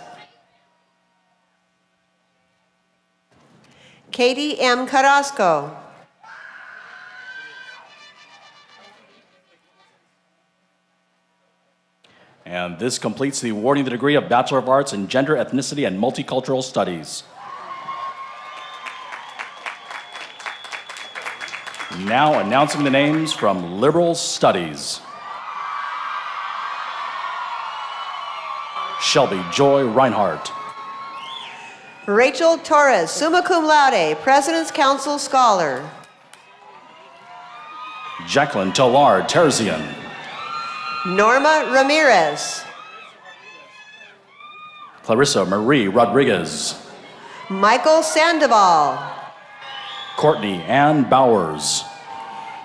Speaker 12: Katie M. Carrasco.
Speaker 14: And this completes the awarding the degree of Bachelor of Arts in Gender, Ethnicity, and Multicultural Studies. Now announcing the names from Liberal Studies. Shelby Joy Reinhardt.
Speaker 12: Rachel Torres, summa cum laude, President's Council Scholar.
Speaker 14: Jacqueline Tolar Terzian.
Speaker 12: Norma Ramirez.
Speaker 14: Clarissa Marie Rodriguez.
Speaker 12: Michael Sandoval.
Speaker 14: Courtney Ann Bowers.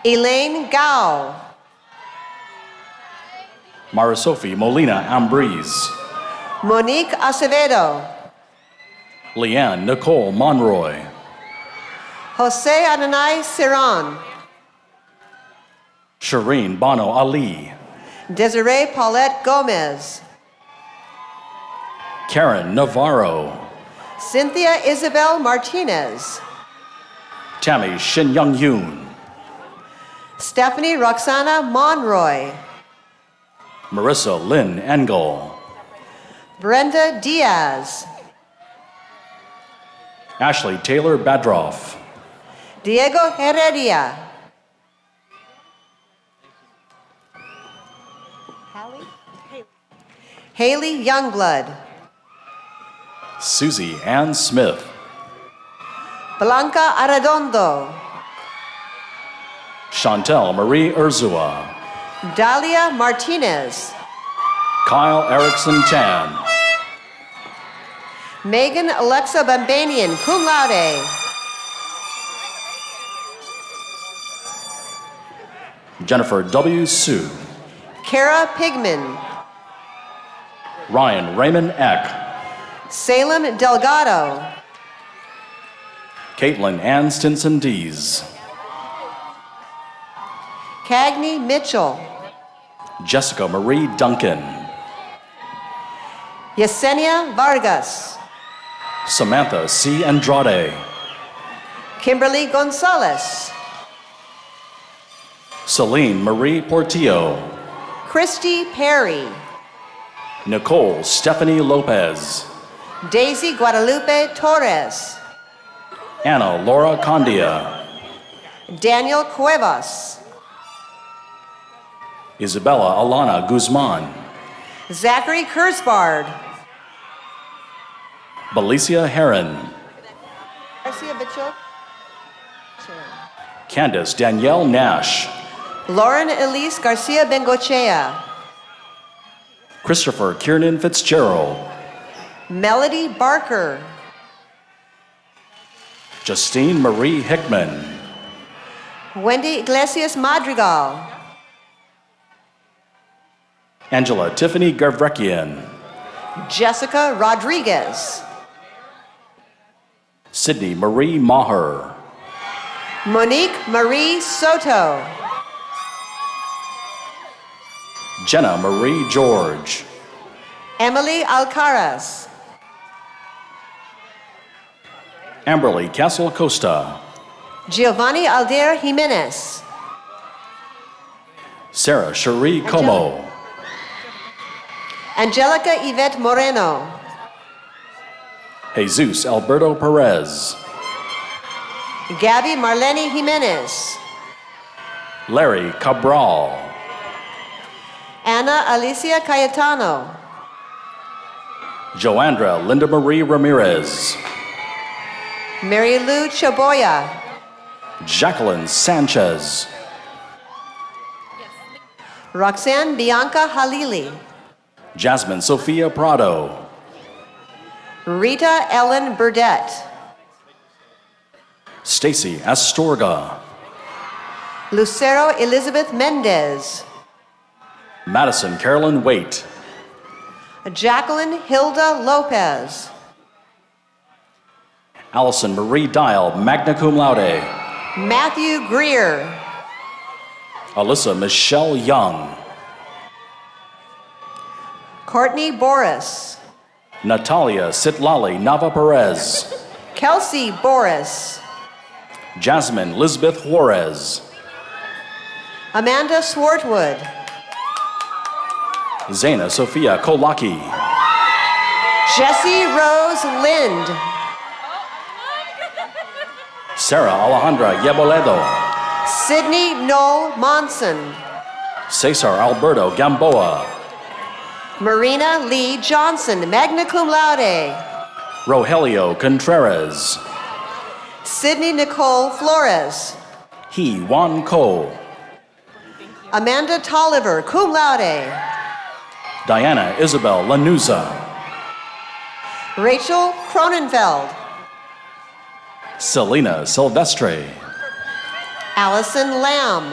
Speaker 12: Elaine Gao.
Speaker 14: Mara Sophie Molina Ambriz.
Speaker 12: Monique Acevedo.
Speaker 14: Leanne Nicole Monroy.
Speaker 12: Jose Ananay Ceron.
Speaker 14: Shireen Bono Ali.
Speaker 12: Desiree Paulette Gomez.
Speaker 14: Karen Navarro.
Speaker 12: Cynthia Isabel Martinez.
Speaker 14: Tammy Shin Young Yoon.
Speaker 12: Stephanie Roxana Monroy.
Speaker 14: Marissa Lynn Engel.
Speaker 12: Brenda Diaz.
Speaker 14: Ashley Taylor Badroff.
Speaker 12: Diego Heredia. Haley Youngblood.
Speaker 14: Susie Ann Smith.
Speaker 12: Blanca Arredondo.
Speaker 14: Chantel Marie Urzua.
Speaker 12: Dalia Martinez.
Speaker 14: Kyle Erickson Tan.
Speaker 12: Megan Alexa Bambanian, cum laude.
Speaker 14: Jennifer W. Sue.
Speaker 12: Kara Pigman.
Speaker 14: Ryan Raymond Eck.
Speaker 12: Salem Delgado.
Speaker 14: Caitlin Ann Stinson Dees.
Speaker 12: Cagney Mitchell.
Speaker 14: Jessica Marie Duncan.
Speaker 12: Yesenia Vargas.
Speaker 14: Samantha C. Andrade.
Speaker 12: Kimberly Gonzalez.
Speaker 14: Celine Marie Portillo.
Speaker 12: Christy Perry.
Speaker 14: Nicole Stephanie Lopez.
Speaker 12: Daisy Guadalupe Torres.
Speaker 14: Anna Laura Condia.
Speaker 12: Daniel Cuevas.
Speaker 14: Isabella Alana Guzman.
Speaker 12: Zachary Kurzbard.
Speaker 14: Belicia Heron.
Speaker 12: Garcia Bichot.
Speaker 14: Candace Danielle Nash.
Speaker 12: Lauren Elise Garcia Bengochea.
Speaker 14: Christopher Kiernan Fitzgerald.
Speaker 12: Melody Barker.
Speaker 14: Justine Marie Hickman.
Speaker 12: Wendy Iglesias Madrigal.
Speaker 14: Angela Tiffany Gavrekian.
Speaker 12: Jessica Rodriguez.
Speaker 14: Sydney Marie Maher.
Speaker 12: Monique Marie Soto.
Speaker 14: Jenna Marie George.
Speaker 12: Emily Alcaraz.
Speaker 14: Amberly Castle Costa.
Speaker 12: Giovanni Alder Jimenez.
Speaker 14: Sarah Cherie Como.
Speaker 12: Angelica Yvette Moreno.
Speaker 14: Jesus Alberto Perez.
Speaker 12: Gabby Marlene Jimenez.
Speaker 14: Larry Cabral.
Speaker 12: Ana Alicia Cayetano.
Speaker 14: Joandra Linda Marie Ramirez.
Speaker 12: Mary Lou Chaboya.
Speaker 14: Jacqueline Sanchez.
Speaker 12: Roxanne Bianca Halili.
Speaker 14: Jasmine Sophia Prado.
Speaker 12: Rita Ellen Burdette.
Speaker 14: Stacy Astorga.
Speaker 12: Lucero Elizabeth Mendez.
Speaker 14: Madison Carolyn Waite.
Speaker 12: Jacqueline Hilda Lopez.
Speaker 14: Allison Marie Dial, magna cum laude.
Speaker 12: Matthew Greer.
Speaker 14: Alyssa Michelle Young.
Speaker 12: Courtney Boris.
Speaker 14: Natalia Sitlali Nava Perez.
Speaker 12: Kelsey Boris.
Speaker 14: Jasmine Lisbeth Juarez.
Speaker 12: Amanda Swartwood.
Speaker 14: Zaina Sophia Kolaki.
Speaker 12: Jessie Rose Lind.
Speaker 14: Sarah Alejandra Yeboledo.
Speaker 12: Sydney Noel Monson.
Speaker 14: Cesar Alberto Gamboa.
Speaker 12: Marina Lee Johnson, magna cum laude.
Speaker 14: Rogelio Contreras.
Speaker 12: Sydney Nicole Flores.
Speaker 14: He Wan Ko.
Speaker 12: Amanda Tolliver, cum laude.
Speaker 14: Diana Isabel Lanuza.
Speaker 12: Rachel Cronenfeld.
Speaker 14: Selena Silvestre.
Speaker 12: Allison Lamb.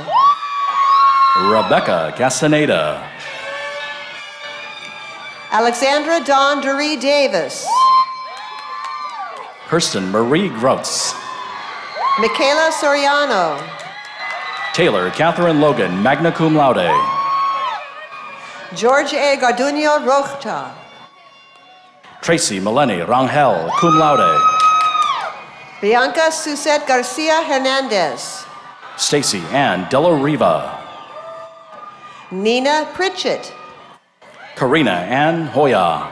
Speaker 14: Rebecca Castaneda.
Speaker 12: Alexandra Dawn Dury Davis.
Speaker 14: Kirsten Marie Grotz.
Speaker 12: Michaela Soriano.
Speaker 14: Taylor Catherine Logan, magna cum laude.
Speaker 12: George A. Garduño Rocha.
Speaker 14: Tracy Melanie Rangel, cum laude.
Speaker 12: Bianca Suzette Garcia Hernandez.
Speaker 14: Stacy Ann Della Riva.
Speaker 12: Nina Pritchett.
Speaker 14: Karina Ann Hoya.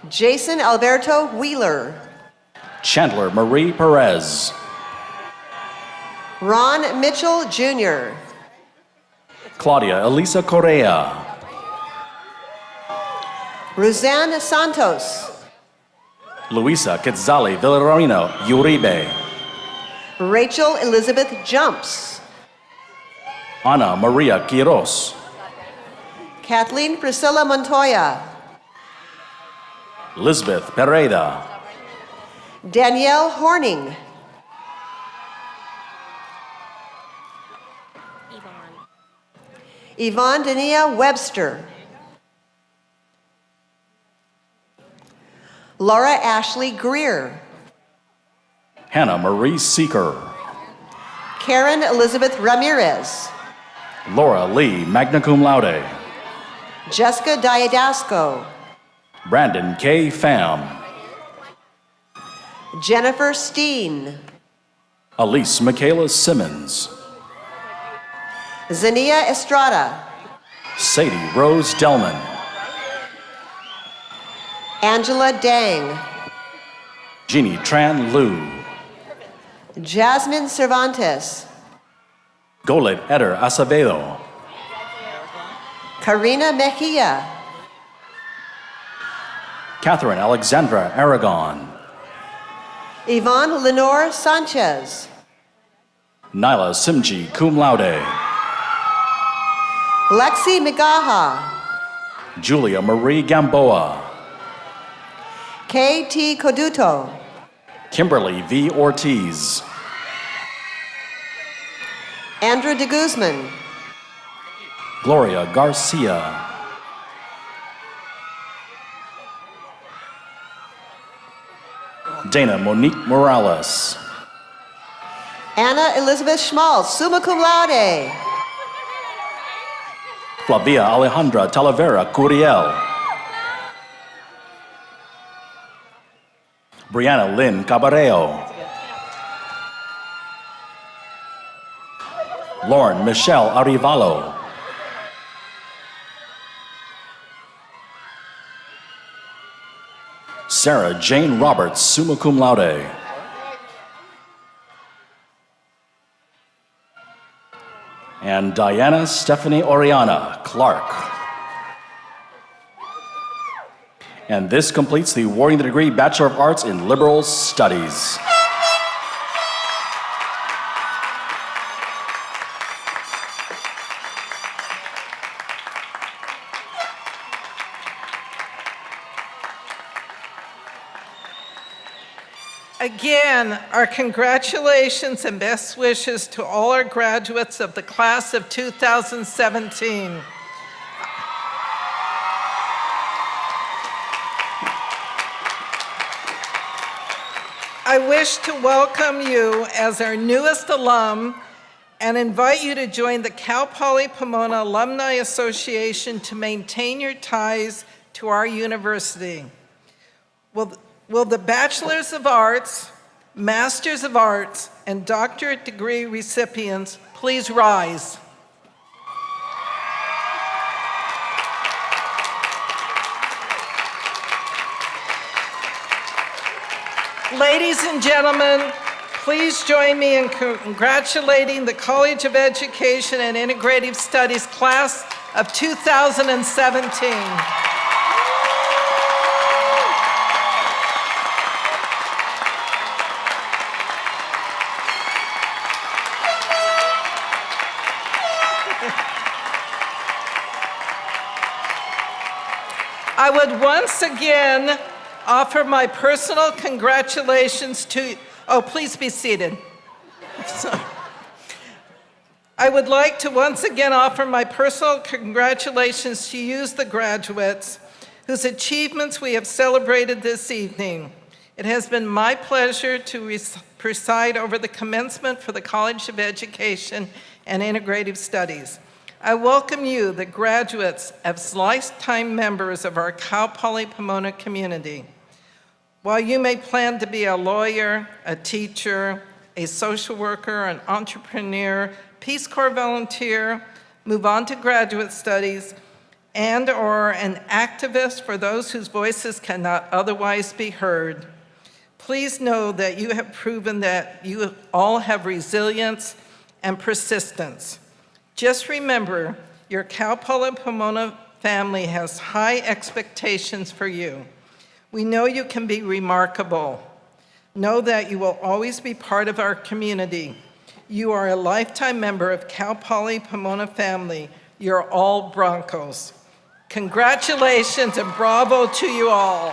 Speaker 12: Jason Alberto Wheeler.
Speaker 14: Chandler Marie Perez.
Speaker 12: Ron Mitchell Jr.
Speaker 14: Claudia Elisa Correa.
Speaker 12: Roseanne Santos.
Speaker 14: Luisa Quetzali Villarino Uribe.
Speaker 12: Rachel Elizabeth Jumps.
Speaker 14: Ana Maria Quiros.
Speaker 12: Kathleen Priscilla Montoya.
Speaker 14: Lisbeth Pereda.
Speaker 12: Danielle Horning. Yvonne Dania Webster. Laura Ashley Greer.
Speaker 14: Hannah Marie Seeker.
Speaker 12: Karen Elizabeth Ramirez.
Speaker 14: Laura Lee, magna cum laude.
Speaker 12: Jessica Diadasco.
Speaker 14: Brandon K. Pham.
Speaker 12: Jennifer Steen.
Speaker 14: Elise Michaela Simmons.
Speaker 12: Zania Estrada.
Speaker 14: Sadie Rose Delman.
Speaker 12: Angela Dang.
Speaker 14: Jeannie Tran Liu.
Speaker 12: Jasmine Cervantes.
Speaker 14: Golet Eder Acevedo.
Speaker 12: Karina Mejia.
Speaker 14: Catherine Alexandra Aragon.
Speaker 12: Yvonne Lenore Sanchez.
Speaker 14: Nyla Simji cum laude.
Speaker 12: Lexi Migaha.
Speaker 14: Julia Marie Gamboa.
Speaker 12: K.T. Coduto.
Speaker 14: Kimberly V. Ortiz.
Speaker 12: Andrew de Guzman.
Speaker 14: Gloria Garcia. Dana Monique Morales.
Speaker 12: Anna Elizabeth Schmaltz, summa cum laude.
Speaker 14: Flavia Alejandra Talavera Curiel. Brianna Lynn Cabareo. Lauren Michelle Arivalo. Sarah Jane Roberts, summa cum laude. And Diana Stephanie Oriana, clerk. And this completes the awarding the degree Bachelor of Arts in Liberal Studies.
Speaker 3: Again, our congratulations and best wishes to all our graduates of the class of 2017. I wish to welcome you as our newest alum and invite you to join the Cal Poly Pomona Alumni Association to maintain your ties to our university. Will the Bachelors of Arts, Masters of Arts, and doctorate degree recipients please rise? Ladies and gentlemen, please join me in congratulating the College of Education and Integrative Studies class of 2017. I would once again offer my personal congratulations to, please be seated. I would like to once again offer my personal congratulations to you, the graduates, whose achievements we have celebrated this evening. It has been my pleasure to preside over the commencement for the College of Education and Integrative Studies. I welcome you, the graduates, as lifetime members of our Cal Poly Pomona community. While you may plan to be a lawyer, a teacher, a social worker, an entrepreneur, Peace Corps volunteer, move on to graduate studies, and/or an activist for those whose voices cannot otherwise be heard, please know that you have proven that you all have resilience and persistence. Just remember, your Cal Poly Pomona family has high expectations for you. We know you can be remarkable. Know that you will always be part of our community. You are a lifetime member of Cal Poly Pomona family. You're all Broncos. Congratulations and bravo to you all.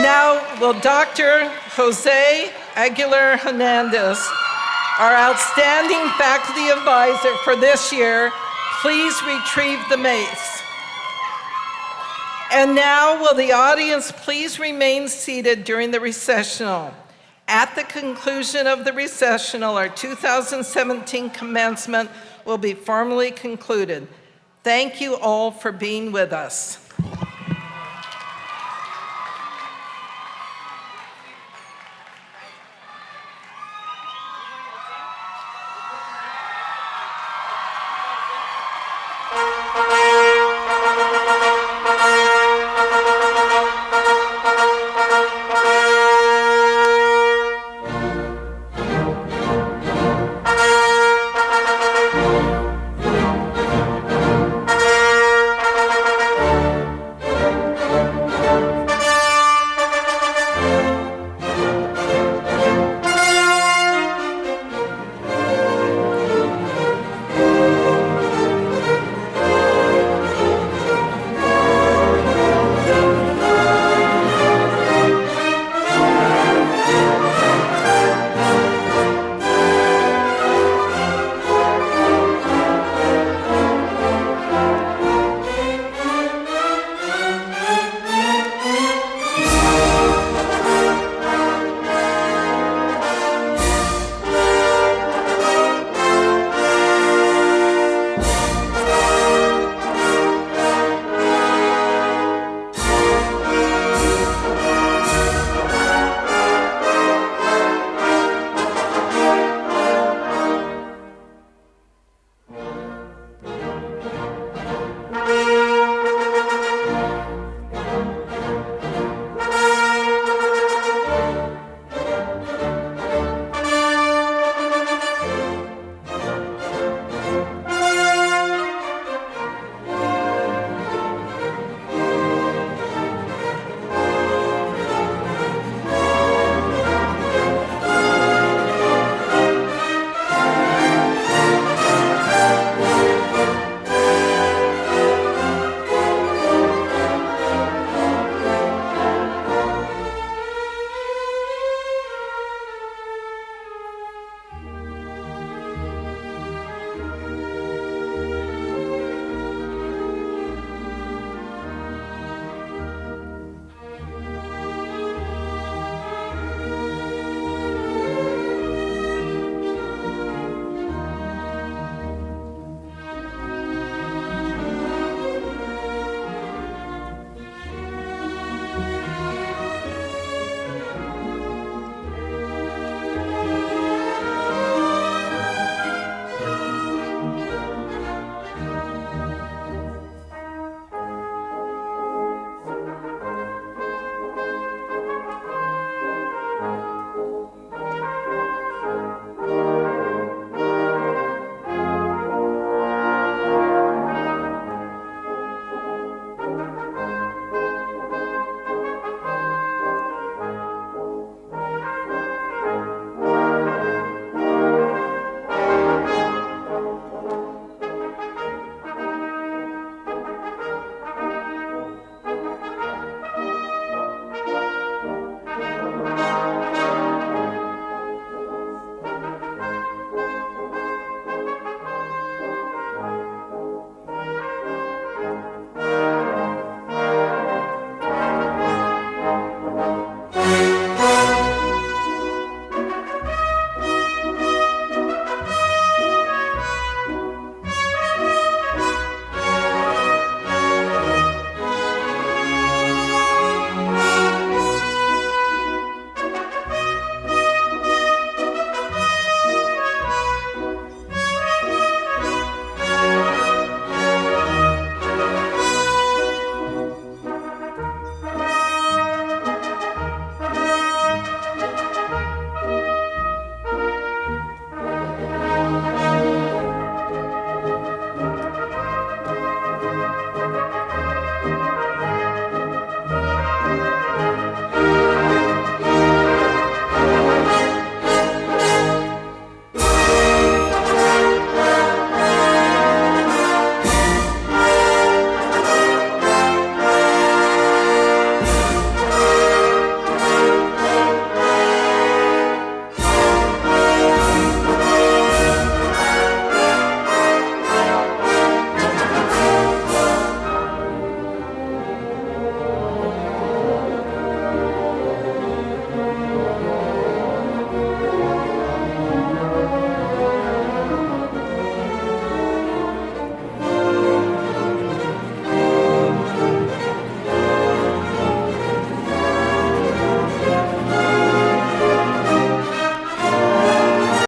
Speaker 3: Now, will Dr. Jose Aguilar Hernandez, our outstanding faculty advisor for this year, please retrieve the mace. And now, will the audience please remain seated during the recessional. At the conclusion of the recessional, our 2017 commencement will be formally concluded. Thank you all for being with us.